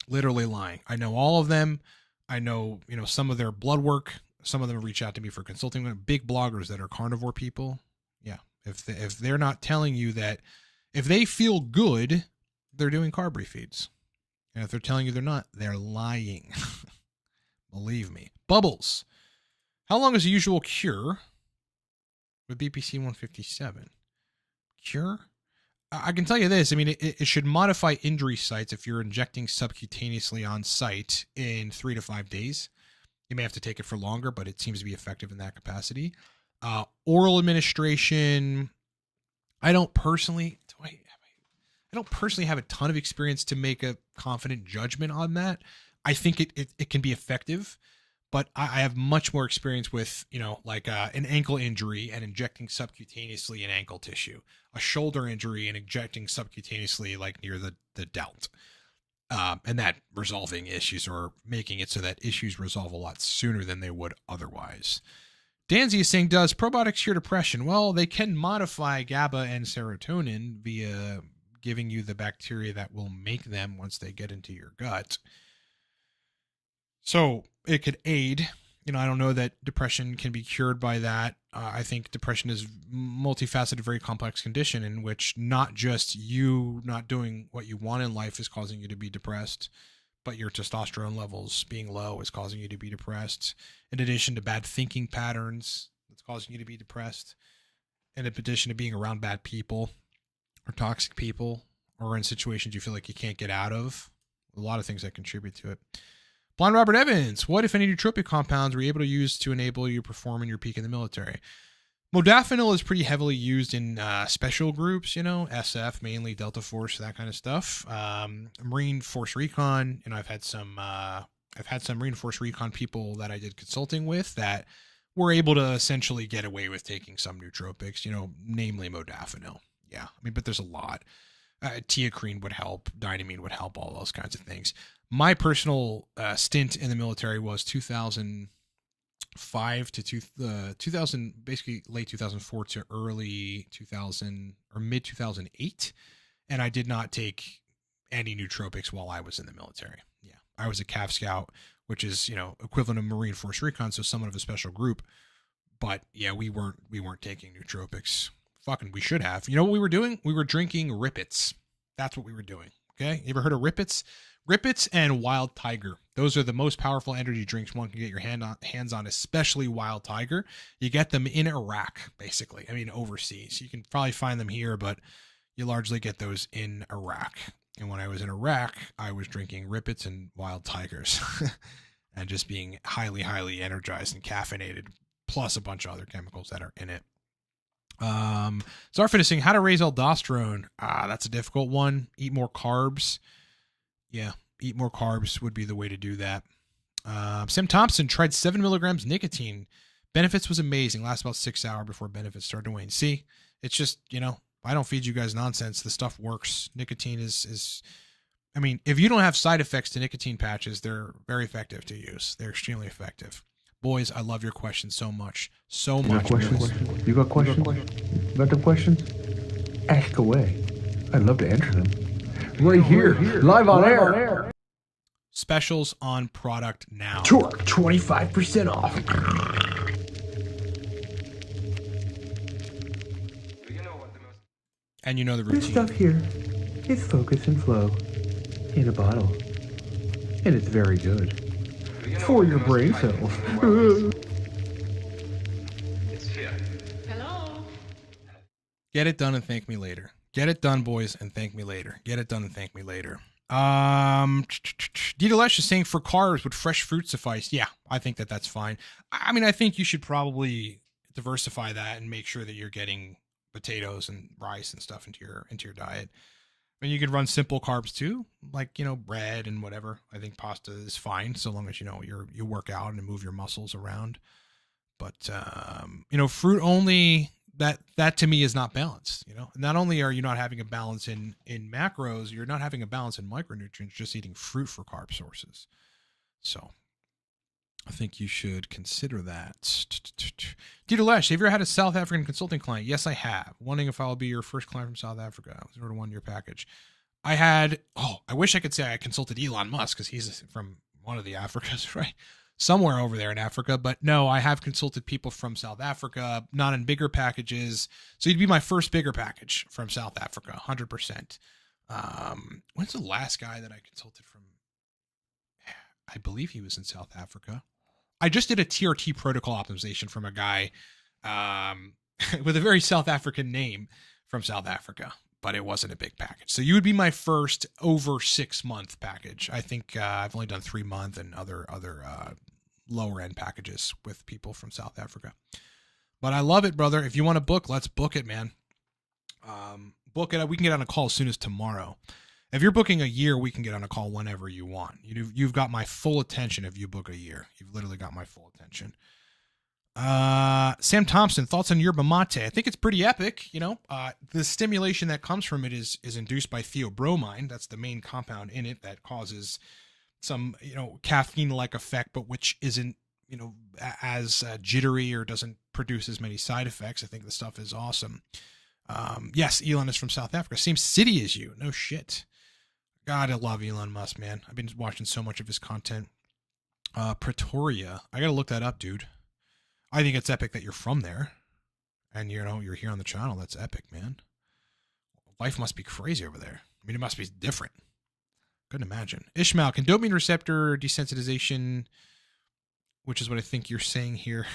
Literally lying. I know all of them. I know, some of their blood work. Some of them reach out to me for consulting. Big bloggers that are carnivore people. Yeah. If they're not telling you that, if they feel good, they're doing carb refeeds. And if they're telling you they're not, they're lying. Believe me. Bubbles. How long is the usual cure with BPC 157? Cure? I can tell you this. I mean, it should modify injury sites if you're injecting subcutaneously on site in 3 to 5 days. You may have to take it for longer, but it seems to be effective in that capacity. Oral administration, I don't personally have a ton of experience to make a confident judgment on that. I think it can be effective, but I have much more experience with, like an ankle injury and injecting subcutaneously in ankle tissue, a shoulder injury and injecting subcutaneously like near the delt. And that resolving issues or making it so that issues resolve a lot sooner than they would otherwise. Danzy is saying, does probiotics cure depression? Well, they can modify GABA and serotonin via giving you the bacteria that will make them once they get into your gut. So it could aid. I don't know that depression can be cured by that. I think depression is multifaceted, very complex condition in which not just you not doing what you want in life is causing you to be depressed, but your testosterone levels being low is causing you to be depressed. In addition to bad thinking patterns, that's causing you to be depressed. In addition to being around bad people or toxic people or in situations you feel like you can't get out of. A lot of things that contribute to it. Blind Robert Evans, what, if any, nootropic compounds were you able to use to enable you to perform in your peak in the military? Modafinil is pretty heavily used in special groups, SF, mainly Delta Force, that kind of stuff. Marine Force Recon, I've had some Marine Force Recon people that I did consulting with that were able to essentially get away with taking some nootropics, namely modafinil. Yeah, but there's a lot. Teocrine would help, dynamine would help, all those kinds of things. My personal stint in the military was 2005 to 2000, basically late 2004 to early 2000 or mid 2008. And I did not take any nootropics while I was in the military. Yeah. I was a CAV scout, which is, equivalent of Marine Force Recon. So somewhat of a special group, but yeah, we weren't taking nootropics. Fucking, we should have. You know what we were doing? We were drinking Rippets. That's what we were doing. Okay. You ever heard of Rippets? Rippets and Wild Tiger. Those are the most powerful energy drinks one can get your hands on, especially Wild Tiger. You get them in Iraq, basically. Overseas. You can probably find them here, but you largely get those in Iraq. And when I was in Iraq, I was drinking Rippets and Wild Tigers and just being highly, highly energized and caffeinated, plus a bunch of other chemicals that are in it. Zarfit is saying, how to raise aldosterone. That's a difficult one. Eat more carbs. Yeah, eat more carbs would be the way to do that. Sam Thompson tried 7 milligrams nicotine. Benefits was amazing. Last about 6 hours before benefits started to wane. See, it's just, I don't feed you guys nonsense. The stuff works. Nicotine is if you don't have side effects to nicotine patches, they're very effective to use. They're extremely effective. Boys, I love your questions so much. So much. You got questions? You got the questions? Ask away. I'd love to answer them. Right here, live on air. Specials on product now. Torque, 25% off. And you know the routine. This stuff here is Focus and Flow in a bottle. And it's very good. It's for your brain cells. Hello. Get it done and thank me later. Get it done, boys, and thank me later. Get it done and thank me later. Dieterlesh is saying for carbs, would fresh fruit suffice? Yeah, I think that's fine. I think you should probably diversify that and make sure that you're getting potatoes and rice and stuff into your diet. You could run simple carbs too, like, bread and whatever. I think pasta is fine so long as, you work out and move your muscles around. But, fruit only, that to me is not balanced. Not only are you not having a balance in macros, you're not having a balance in micronutrients, just eating fruit for carb sources. So I think you should consider that. Dieter Lesh, have you ever had a South African consulting client? Yes, I have. Wondering if I'll be your first client from South Africa. I was sort of 1 year package. I wish I could say I consulted Elon Musk because he's from one of the Africas, right? Somewhere over there in Africa, but no, I have consulted people from South Africa, not in bigger packages. So you'd be my first bigger package from South Africa, 100%. When's the last guy that I consulted from? I believe he was in South Africa. I just did a TRT protocol optimization from a guy with a very South African name from South Africa, but it wasn't a big package. So you would be my first over 6 month package. I think I've only done 3 month and other lower end packages with people from South Africa. But I love it, brother. If you want to book, let's book it, man. Book it. We can get on a call as soon as tomorrow. If you're booking a year, we can get on a call whenever you want. You've got my full attention if you book a year. You've literally got my full attention. Sam Thompson, thoughts on yerba mate? I think it's pretty epic. The stimulation that comes from it is induced by theobromine. That's the main compound in it that causes some, caffeine-like effect, but which isn't, as jittery or doesn't produce as many side effects. I think the stuff is awesome. Yes, Elon is from South Africa. Same city as you. No shit. God, I love Elon Musk, man. I've been watching so much of his content. Pretoria. I got to look that up, dude. I think it's epic that you're from there. And, you're here on the channel. That's epic, man. Life must be crazy over there. I mean, it must be different. Couldn't imagine. Ishmael, can dopamine receptor desensitization, which is what I think you're saying here,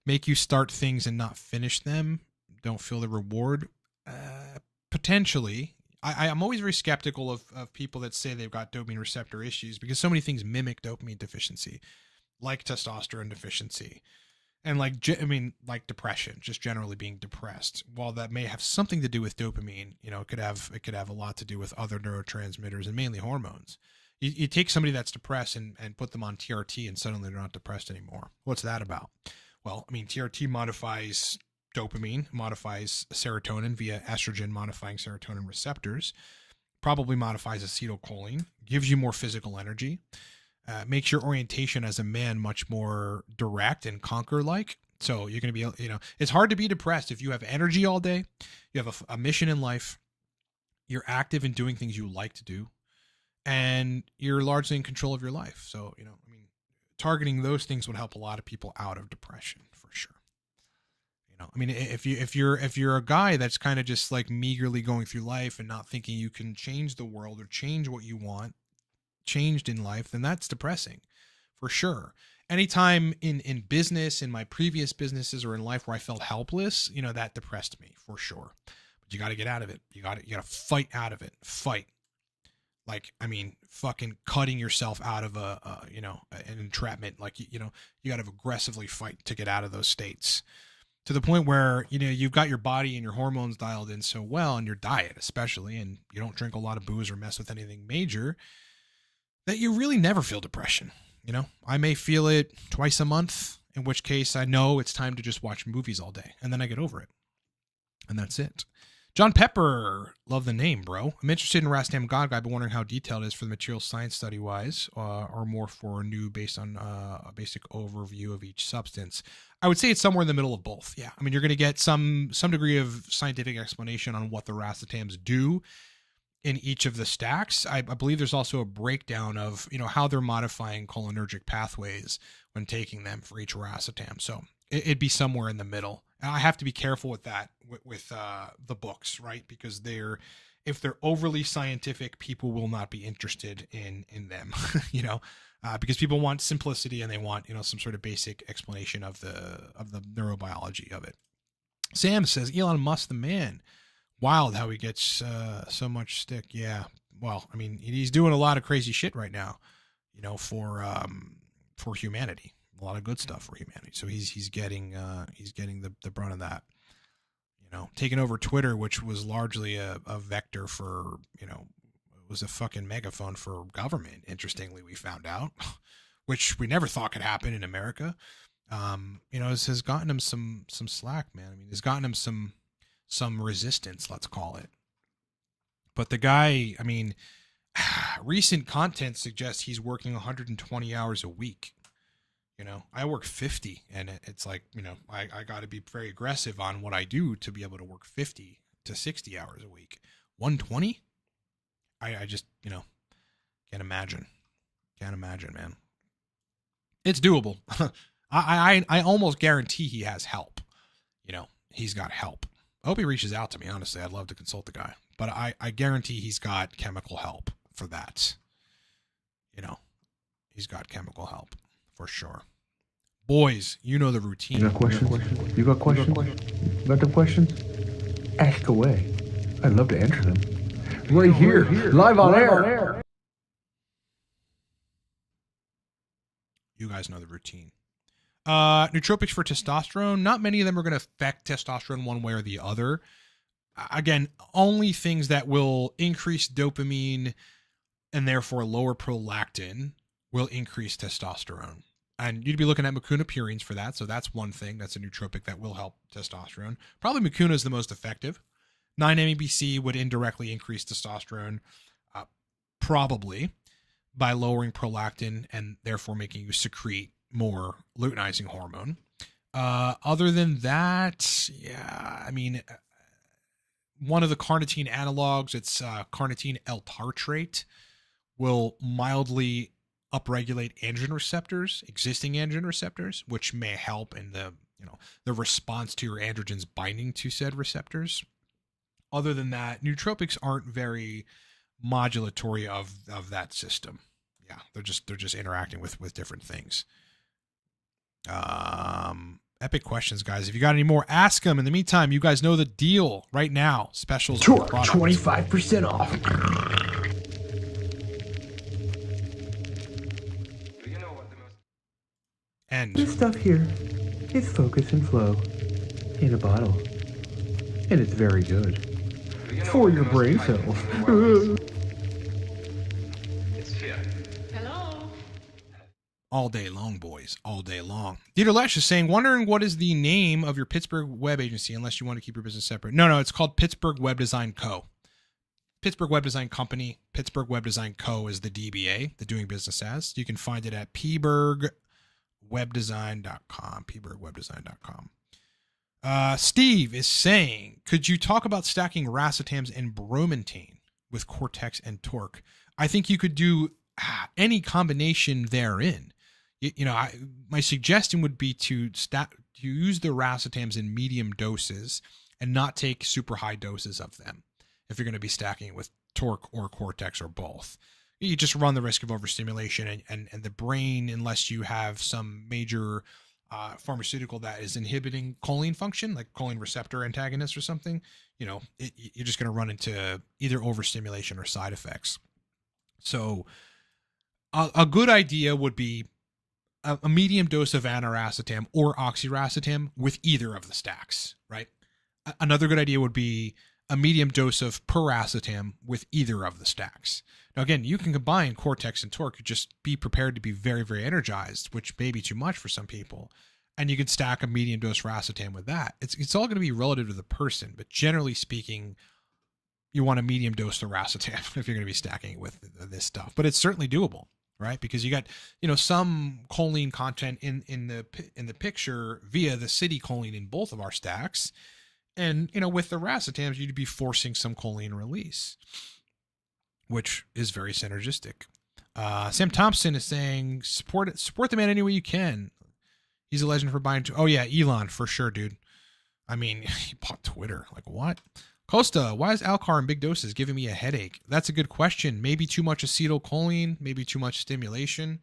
make you start things and not finish them? Don't feel the reward? Potentially. I'm always very skeptical of people that say they've got dopamine receptor issues because so many things mimic dopamine deficiency, like testosterone deficiency and like depression, just generally being depressed. While that may have something to do with dopamine, it could have a lot to do with other neurotransmitters and mainly hormones. You take somebody that's depressed and put them on TRT and suddenly they're not depressed anymore. What's that about? Well, TRT modifies dopamine, modifies serotonin via estrogen modifying serotonin receptors, probably modifies acetylcholine, gives you more physical energy, makes your orientation as a man much more direct and conquer-like. So you're going to be, it's hard to be depressed if you have energy all day, you have a mission in life, you're active in doing things you like to do, and you're largely in control of your life. So, targeting those things would help a lot of people out of depression for sure. If you're a guy that's kind of just like meagerly going through life and not thinking you can change the world or change what you want changed in life, then that's depressing for sure. Anytime in business, in my previous businesses or in life where I felt helpless, that depressed me for sure. But you got to get out of it. You got to fight out of it. Fight. Fucking cutting yourself out of an entrapment. Like, you got to aggressively fight to get out of those states. To the point where, you've got your body and your hormones dialed in so well, and your diet especially, and you don't drink a lot of booze or mess with anything major, that you really never feel depression. I may feel it twice a month, in which case I know it's time to just watch movies all day, and then I get over it. And that's it. John Pepper, love the name, bro. I'm interested in Rastam God Guy, but wondering how detailed it is for the material science study-wise, or more for a new based on a basic overview of each substance. I would say it's somewhere in the middle of both. Yeah, you're going to get some degree of scientific explanation on what the racetams do in each of the stacks. I believe there's also a breakdown of how they're modifying cholinergic pathways when taking them for each racetam. So it'd be somewhere in the middle. And I have to be careful with that with the books, right? Because if they're overly scientific, people will not be interested in them, because people want simplicity and they want, some sort of basic explanation of the neurobiology of it. Sam says, Elon Musk, the man. Wild how he gets so much stick. Yeah. Well, he's doing a lot of crazy shit right now, for humanity. A lot of good stuff for humanity. So he's getting the brunt of that. Taking over Twitter, which was largely a vector for, it was a fucking megaphone for government. Interestingly, we found out, which we never thought could happen in America. Has gotten him some slack, man. It's gotten him some resistance, let's call it. But the guy, recent content suggests he's working 120 hours a week. I work 50, and it's like, I got to be very aggressive on what I do to be able to work 50 to 60 hours a week. 120? I just, can't imagine. Can't imagine, man. It's doable. I almost guarantee he has help. He's got help. I hope he reaches out to me, honestly. I'd love to consult the guy. But I guarantee he's got chemical help for that. He's got chemical help for sure. Boys, you know the routine. You got questions? You got questions? You got the questions? Ask away. I'd love to answer them. Right here, live on air. You guys know the routine. Nootropics for testosterone. Not many of them are going to affect testosterone one way or the other. Again, only things that will increase dopamine and therefore lower prolactin will increase testosterone. And you'd be looking at mucuna purines for that. So that's one thing. That's a nootropic that will help testosterone. Probably mucuna is the most effective. 9-MEBC would indirectly increase testosterone, probably by lowering prolactin and therefore making you secrete more luteinizing hormone. Other than that, yeah, I mean, one of the carnitine analogs, it's carnitine L-tartrate, will mildly upregulate androgen receptors, existing androgen receptors, which may help in the response to your androgens binding to said receptors. Other than that, nootropics aren't very modulatory of that system. Yeah, they're just interacting with different things. Epic questions, guys. If you got any more, ask them. In the meantime, you guys know the deal right now. Specials. Torque, 25% off. And This stuff here is Focus and Flow in a bottle. And it's very good. It's for your brain cells. Hello. all day long, boys, all day long. Dieter Lesh is saying, wondering what is the name of your Pittsburgh web agency, unless you want to keep your business separate. No, it's called Pittsburgh Web Design Co. Pittsburgh Web Design Company. Pittsburgh Web Design Co. is the DBA, the doing business as. You can find it at pbergwebdesign.com, pbergwebdesign.com. Steve is saying, could you talk about stacking racetams and bromantane with Cortex and Torque? I think you could do any combination therein. My suggestion would be to use the racetams in medium doses and not take super high doses of them if you're going to be stacking it with Torque or Cortex or both. You just run the risk of overstimulation and the brain, unless you have some major pharmaceutical that is inhibiting choline function, like choline receptor antagonist or something, you're just going to run into either overstimulation or side effects. So a good idea would be a medium dose of aniracetam or oxiracetam with either of the stacks, right? Another good idea would be a medium dose of piracetam with either of the stacks. Now, again, you can combine Cortex and Torque. You just be prepared to be very, very energized, which may be too much for some people. And you can stack a medium dose racetam with that. It's all going to be relative to the person, but generally speaking, you want a medium dose of racetam if you're going to be stacking with this stuff. But it's certainly doable, right? Because you got, some choline content in the picture via the city choline in both of our stacks. And, with the racetams, you'd be forcing some choline release, which is very synergistic. Sam Thompson is saying, support the man any way you can. He's a legend for buying. Oh yeah, Elon for sure, dude. I mean, he bought Twitter. Like what? Costa, why is Alcar in big doses giving me a headache? That's a good question. Maybe too much acetylcholine, maybe too much stimulation,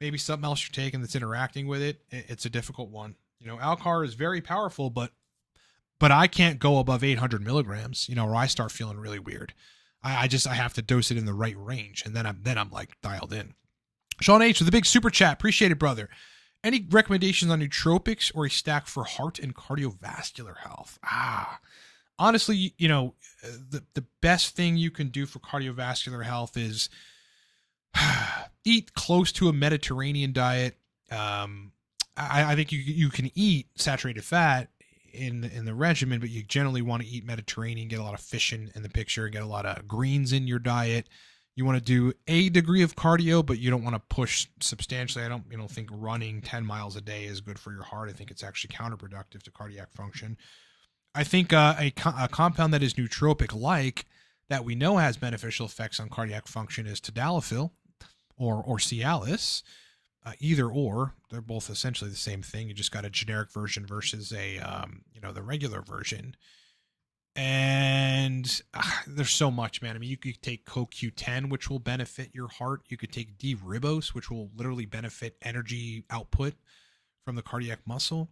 maybe something else you're taking that's interacting with it. It's a difficult one. Alcar is very powerful, but I can't go above 800 milligrams, or I start feeling really weird. I have to dose it in the right range, and then I'm like dialed in. Sean H with a big super chat. Appreciate it, brother. Any recommendations on nootropics or a stack for heart and cardiovascular health? Honestly, the best thing you can do for cardiovascular health is eat close to a Mediterranean diet. I think you can eat saturated fat in the regimen, but you generally want to eat Mediterranean, get a lot of fish in the picture, get a lot of greens in your diet. You want to do a degree of cardio, but you don't want to push substantially. I don't think running 10 miles a day is good for your heart. I think it's actually counterproductive to cardiac function. I think a compound that is nootropic-like that we know has beneficial effects on cardiac function is tadalafil or Cialis. Either or, they're both essentially the same thing. You just got a generic version versus the regular version. And there's so much, man. I mean, you could take CoQ10, which will benefit your heart. You could take D-ribose, which will literally benefit energy output from the cardiac muscle.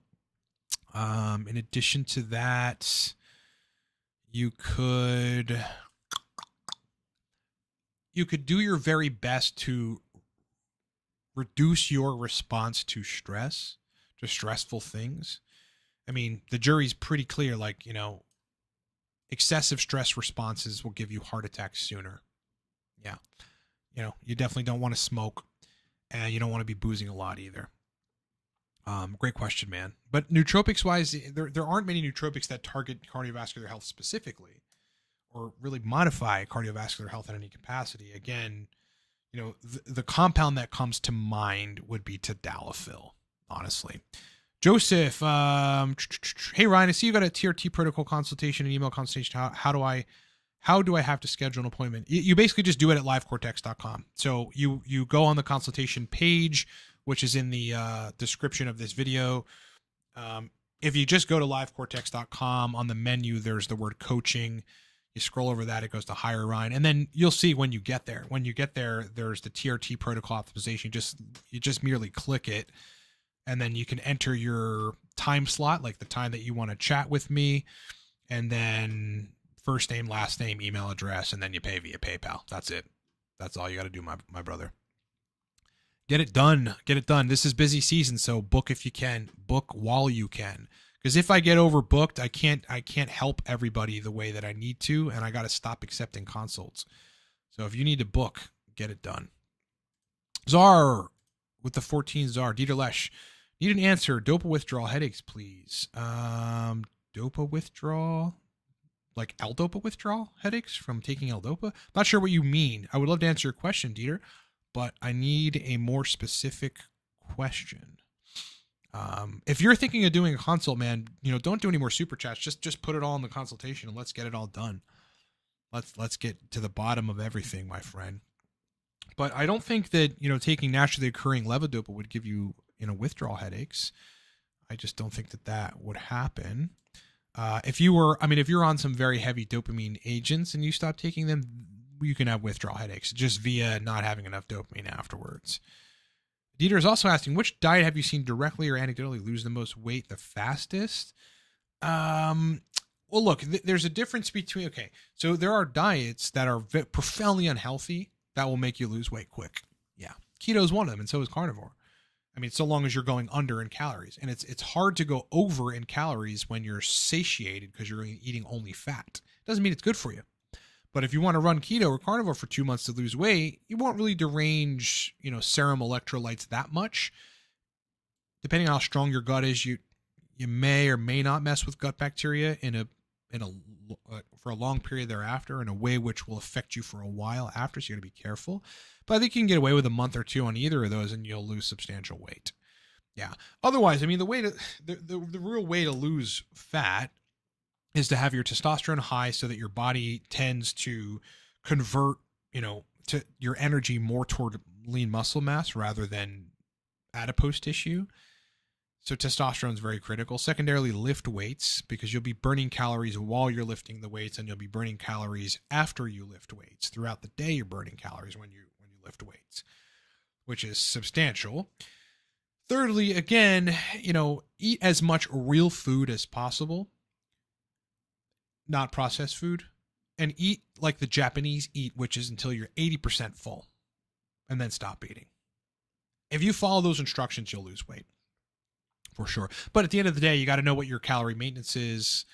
In addition to that, you could do your very best to reduce your response to stress, to stressful things. I mean, the jury's pretty clear, like, excessive stress responses will give you heart attacks sooner. Yeah. You definitely don't want to smoke, and you don't want to be boozing a lot either. Great question, man. But nootropics wise, there aren't many nootropics that target cardiovascular health specifically, or really modify cardiovascular health in any capacity. Again, the compound that comes to mind would be tadalafil, honestly. Joseph, hey Ryan, I see you got a TRT protocol consultation and email consultation. How do I have to schedule an appointment? You basically just do it at livecortex.com. So you go on the consultation page, which is in the description of this video. If you just go to livecortex.com, on the menu, there's the word coaching. You scroll over that, it goes to hire Ryan. And then you'll see when you get there. When you get there, there's the TRT protocol optimization. You just merely click it, and then you can enter your time slot, like the time that you want to chat with me, and then first name, last name, email address, and then you pay via PayPal. That's it. That's all you got to do, my brother. Get it done. Get it done. This is busy season, so book if you can. Book while you can. Because if I get overbooked, I can't help everybody the way that I need to, and I got to stop accepting consults. So if you need to book, get it done. Czar with the 14 Czar. Dieter Lesch. Need an answer. Dopa withdrawal headaches, please. Dopa withdrawal? Like L-Dopa withdrawal headaches from taking L-Dopa? Not sure what you mean. I would love to answer your question, Dieter, but I need a more specific question. If you're thinking of doing a consult, man, don't do any more super chats. Just put it all in the consultation and let's get it all done. Let's get to the bottom of everything, my friend. But I don't think that, taking naturally occurring levodopa would give you, withdrawal headaches. I just don't think that would happen. If you're on some very heavy dopamine agents and you stop taking them, you can have withdrawal headaches just via not having enough dopamine afterwards. Dieter is also asking, which diet have you seen directly or anecdotally lose the most weight the fastest? Well, look, there's a difference between, so there are diets that are profoundly unhealthy that will make you lose weight quick. Yeah. Keto is one of them, and so is carnivore. I mean, so long as you're going under in calories. And it's hard to go over in calories when you're satiated because you're eating only fat. Doesn't mean it's good for you. But if you want to run keto or carnivore for 2 months to lose weight, you won't really derange, serum electrolytes that much. Depending on how strong your gut is, you may or may not mess with gut bacteria for a long period thereafter in a way which will affect you for a while after, so you got to be careful. But I think you can get away with a month or two on either of those and you'll lose substantial weight. Yeah. Otherwise, I mean, the real way to lose fat is to have your testosterone high so that your body tends to convert, to your energy more toward lean muscle mass rather than adipose tissue. So testosterone is very critical. Secondarily, lift weights, because you'll be burning calories while you're lifting the weights, and you'll be burning calories after you lift weights. Throughout the day, you're burning calories when you lift weights, which is substantial. Thirdly, again, eat as much real food as possible, not processed food, and eat like the Japanese eat, which is until you're 80% full, and then stop eating. If you follow those instructions, you'll lose weight. For sure. But at the end of the day, you got to know what your calorie maintenance is,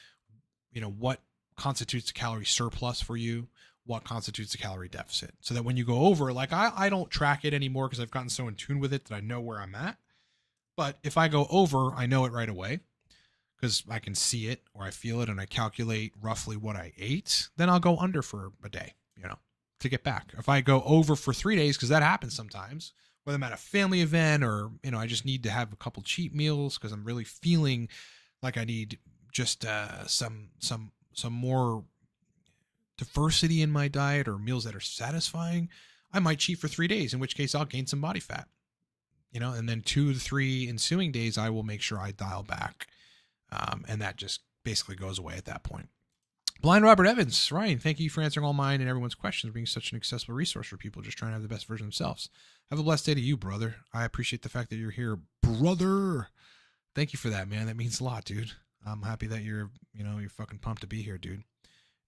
what constitutes a calorie surplus for you, what constitutes a calorie deficit. So that when you go over, like I don't track it anymore because I've gotten so in tune with it that I know where I'm at. But if I go over, I know it right away because I can see it or I feel it and I calculate roughly what I ate. Then I'll go under for a day, to get back. If I go over for 3 days, because that happens sometimes, whether I'm at a family event or, I just need to have a couple cheat meals because I'm really feeling like I need just some more diversity in my diet or meals that are satisfying, I might cheat for 3 days, in which case I'll gain some body fat, and then 2 to 3 ensuing days, I will make sure I dial back. And that just basically goes away at that point. Blind Robert Evans, Ryan, thank you for answering all mine and everyone's questions, being such an accessible resource for people just trying to have the best version of themselves. Have a blessed day to you, brother. I appreciate the fact that you're here, brother. Thank you for that, man. That means a lot, dude. I'm happy that you're fucking pumped to be here, dude.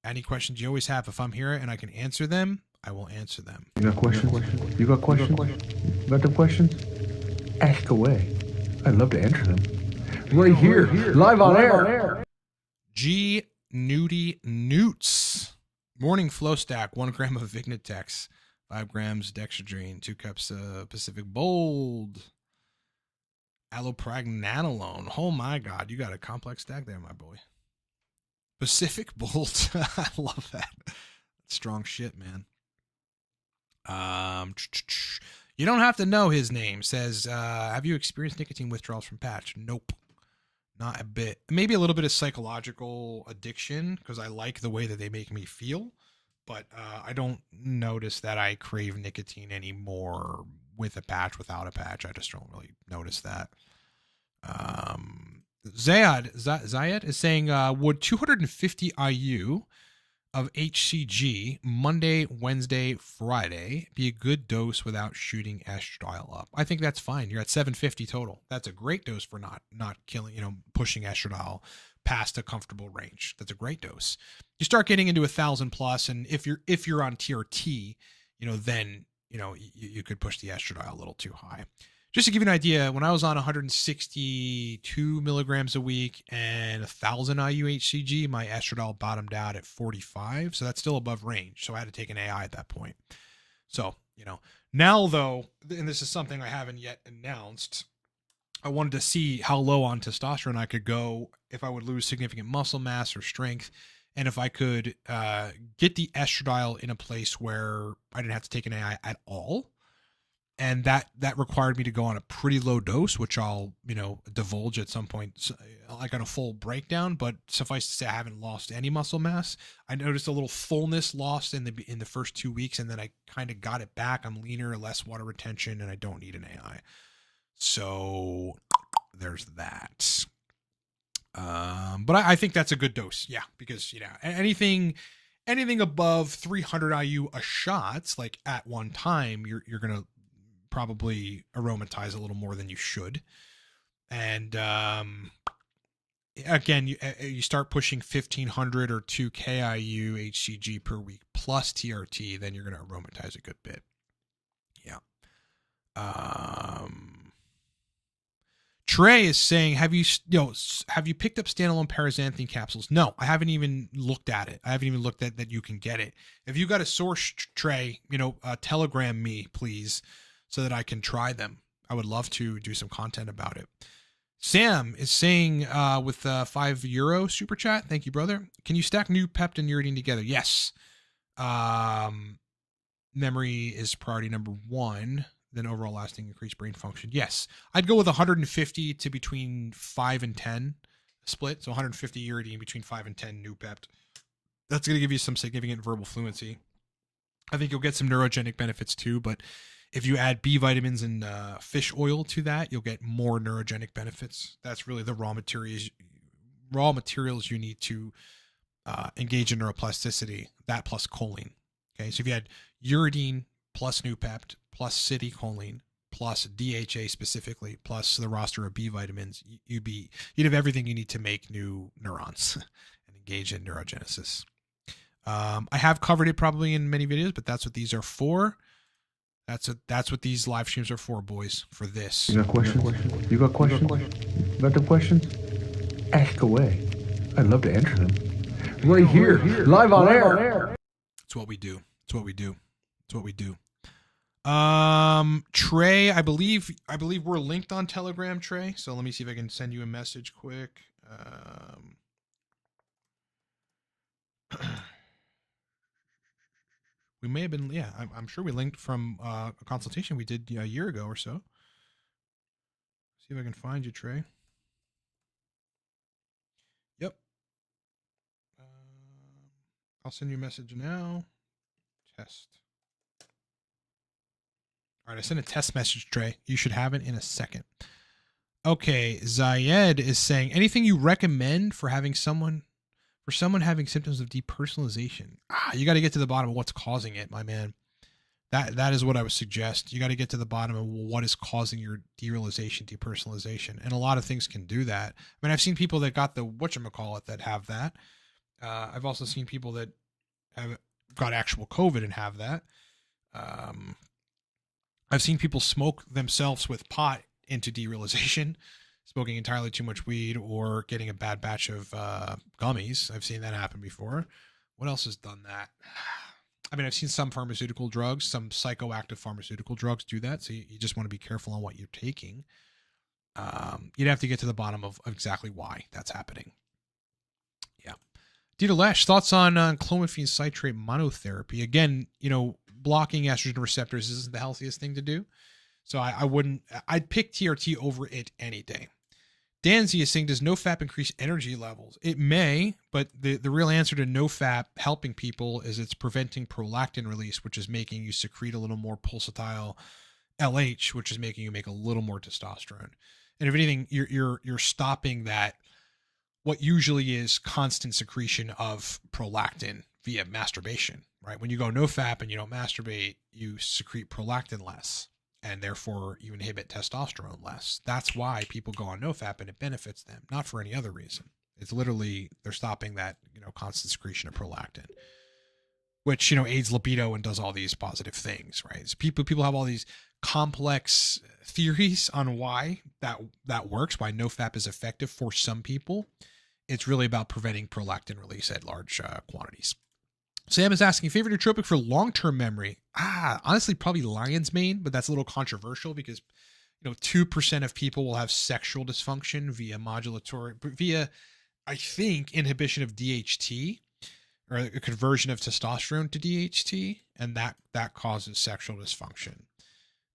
Any questions you always have, if I'm here and I can answer them, I will answer them. You got questions? You got questions? Got them questions? Ask away. I'd love to answer them. Right here, live on air. G Nudie Newts. Morning flow stack, 1 gram of Vignitex, 5 grams dexedrine, 2 cups Pacific Bold, allopregnanolone. Oh my God, you got a complex stack there, my boy. Pacific Bold. I love that. Strong shit, man. You don't have to know his name. Says, have you experienced nicotine withdrawals from patch? Nope. Not a bit. Maybe a little bit of psychological addiction because I like the way that they make me feel, but I don't notice that I crave nicotine anymore with a patch, without a patch. I just don't really notice that. Zayed is saying, would 250 IU of HCG Monday, Wednesday, Friday be a good dose without shooting estradiol up? I think that's fine. You're at 750 total. That's a great dose for not killing, pushing estradiol past a comfortable range. That's a great dose. You start getting into 1,000 plus, and if you're on TRT, then you could push the estradiol a little too high. Just to give you an idea, when I was on 162 milligrams a week and 1,000 IU HCG, my estradiol bottomed out at 45. So that's still above range. So I had to take an AI at that point. So, now though, and this is something I haven't yet announced, I wanted to see how low on testosterone I could go if I would lose significant muscle mass or strength. And if I could get the estradiol in a place where I didn't have to take an AI at all. And that required me to go on a pretty low dose, which I'll, divulge at some point, like on a full breakdown. But suffice to say, I haven't lost any muscle mass. I noticed a little fullness lost in the first 2 weeks, and then I kind of got it back. I'm leaner, less water retention, and I don't need an AI. So there's that. But I think that's a good dose, yeah, because anything above 300 IU a shot, like at one time, you're gonna probably aromatize a little more than you should. And again, you start pushing 1,500 or 2K IU HCG per week plus TRT, then you're going to aromatize a good bit. Yeah. Trey is saying, have you picked up standalone paraxanthine capsules? No, I haven't even looked at it. I haven't even looked at that you can get it. If you got a source, Trey, telegram me, please, so that I can try them. I would love to do some content about it. Sam is saying with €5 super chat, thank you, brother. Can you stack Nootropic and uridine together? Yes. Memory is priority number 1. Then overall lasting increased brain function. Yes. I'd go with 150 to between 5 and 10 split. So 150 uridine between 5 and 10 Nootropic. That's going to give you some significant verbal fluency. I think you'll get some neurogenic benefits too, but if you add B vitamins and fish oil to that, you'll get more neurogenic benefits. That's really the raw materials you need to engage in neuroplasticity. That plus choline. Okay, so if you had uridine plus Nootropic plus citicoline plus DHA specifically plus the roster of B vitamins, you'd have everything you need to make new neurons and engage in neurogenesis. I have covered it probably in many videos, but that's what these are for. That's what these live streams are for, boys. For this. You got questions? You got questions? Got them questions? Ask away. I'd love to answer them. Right here, live on air. It's what we do. It's what we do. It's what we do. Trey, I believe we're linked on Telegram, Trey. So let me see if I can send you a message quick. We may have been, yeah, I'm sure we linked from a consultation we did a year ago or so. See if I can find you, Trey. Yep. I'll send you a message now. Test. All right, I sent a test message, Trey. You should have it in a second. Okay, Zayed is saying, anything you recommend for someone having symptoms of depersonalization? You got to get to the bottom of what's causing it, my man. That is what I would suggest. You got to get to the bottom of what is causing your derealization, depersonalization. And a lot of things can do that. I mean, I've seen people that got the whatchamacallit that have that. I've also seen people that have got actual COVID and have that. I've seen people smoke themselves with pot into derealization, smoking entirely too much weed or getting a bad batch of gummies. I've seen that happen before. What else has done that? I mean, I've seen some pharmaceutical drugs, some psychoactive pharmaceutical drugs do that. So you just want to be careful on what you're taking. You'd have to get to the bottom of exactly why that's happening. Yeah. Dita Lesh, thoughts on clomiphene citrate monotherapy? Again, blocking estrogen receptors isn't the healthiest thing to do. So I'd pick TRT over it any day. Danzy is saying, does NoFap increase energy levels? It may, but the real answer to NoFap helping people is it's preventing prolactin release, which is making you secrete a little more pulsatile LH, which is making you make a little more testosterone. And if anything, you're stopping that, what usually is constant secretion of prolactin via masturbation, right? When you go NoFap and you don't masturbate, you secrete prolactin less, and therefore you inhibit testosterone less. That's why people go on NoFap, and it benefits them, not for any other reason. It's literally, they're stopping that, constant secretion of prolactin, which, aids libido and does all these positive things, right? So people have all these complex theories on why that works, why NoFap is effective for some people. It's really about preventing prolactin release at large quantities. Sam is asking, favorite nootropic for long-term memory? Honestly, probably lion's mane, but that's a little controversial because, 2% of people will have sexual dysfunction via, I think, inhibition of DHT or a conversion of testosterone to DHT. And that causes sexual dysfunction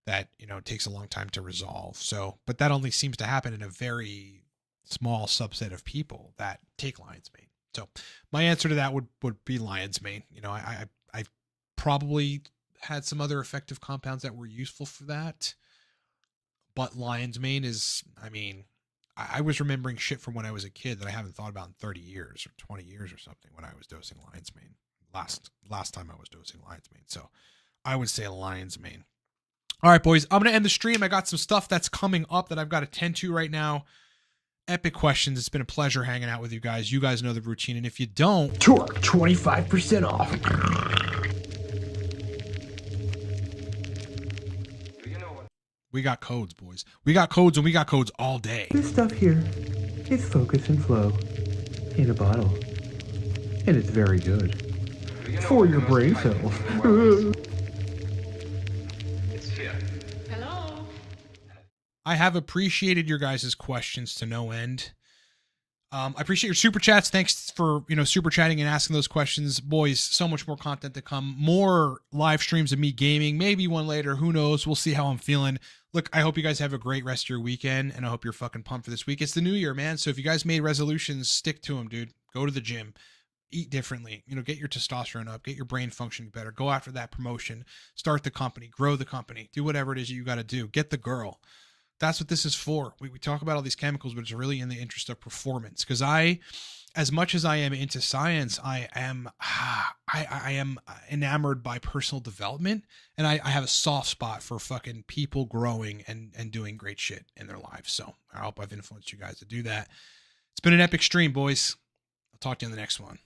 that, takes a long time to resolve. So, but that only seems to happen in a very small subset of people that take lion's mane. So my answer to that would be lion's mane. I probably had some other effective compounds that were useful for that, but lion's mane is, I was remembering shit from when I was a kid that I haven't thought about in 30 years or 20 years or something when I was dosing lion's mane last time I was dosing lion's mane. So I would say lion's mane. All right, boys, I'm going to end the stream. I got some stuff that's coming up that I've got to tend to right now. Epic questions. It's been a pleasure hanging out with you guys. You guys know the routine. And if you don't, Torque 25% off. we got codes, boys. We got codes, and we got codes all day. This stuff here is focus and flow in a bottle. And it's very good. It's for your brain cells. I have appreciated your guys' questions to no end. I appreciate your super chats. Thanks for, super chatting and asking those questions. Boys, so much more content to come. More live streams of me gaming. Maybe one later. Who knows? We'll see how I'm feeling. Look, I hope you guys have a great rest of your weekend, and I hope you're fucking pumped for this week. It's the new year, man. So if you guys made resolutions, stick to them, dude. Go to the gym. Eat differently. Get your testosterone up. Get your brain functioning better. Go after that promotion. Start the company. Grow the company. Do whatever it is you got to do. Get the girl. That's what this is for. We talk about all these chemicals, but it's really in the interest of performance. Because as much as I am into science, I am enamored by personal development, and I have a soft spot for fucking people growing and doing great shit in their lives. So I hope I've influenced you guys to do that. It's been an epic stream, boys. I'll talk to you in the next one.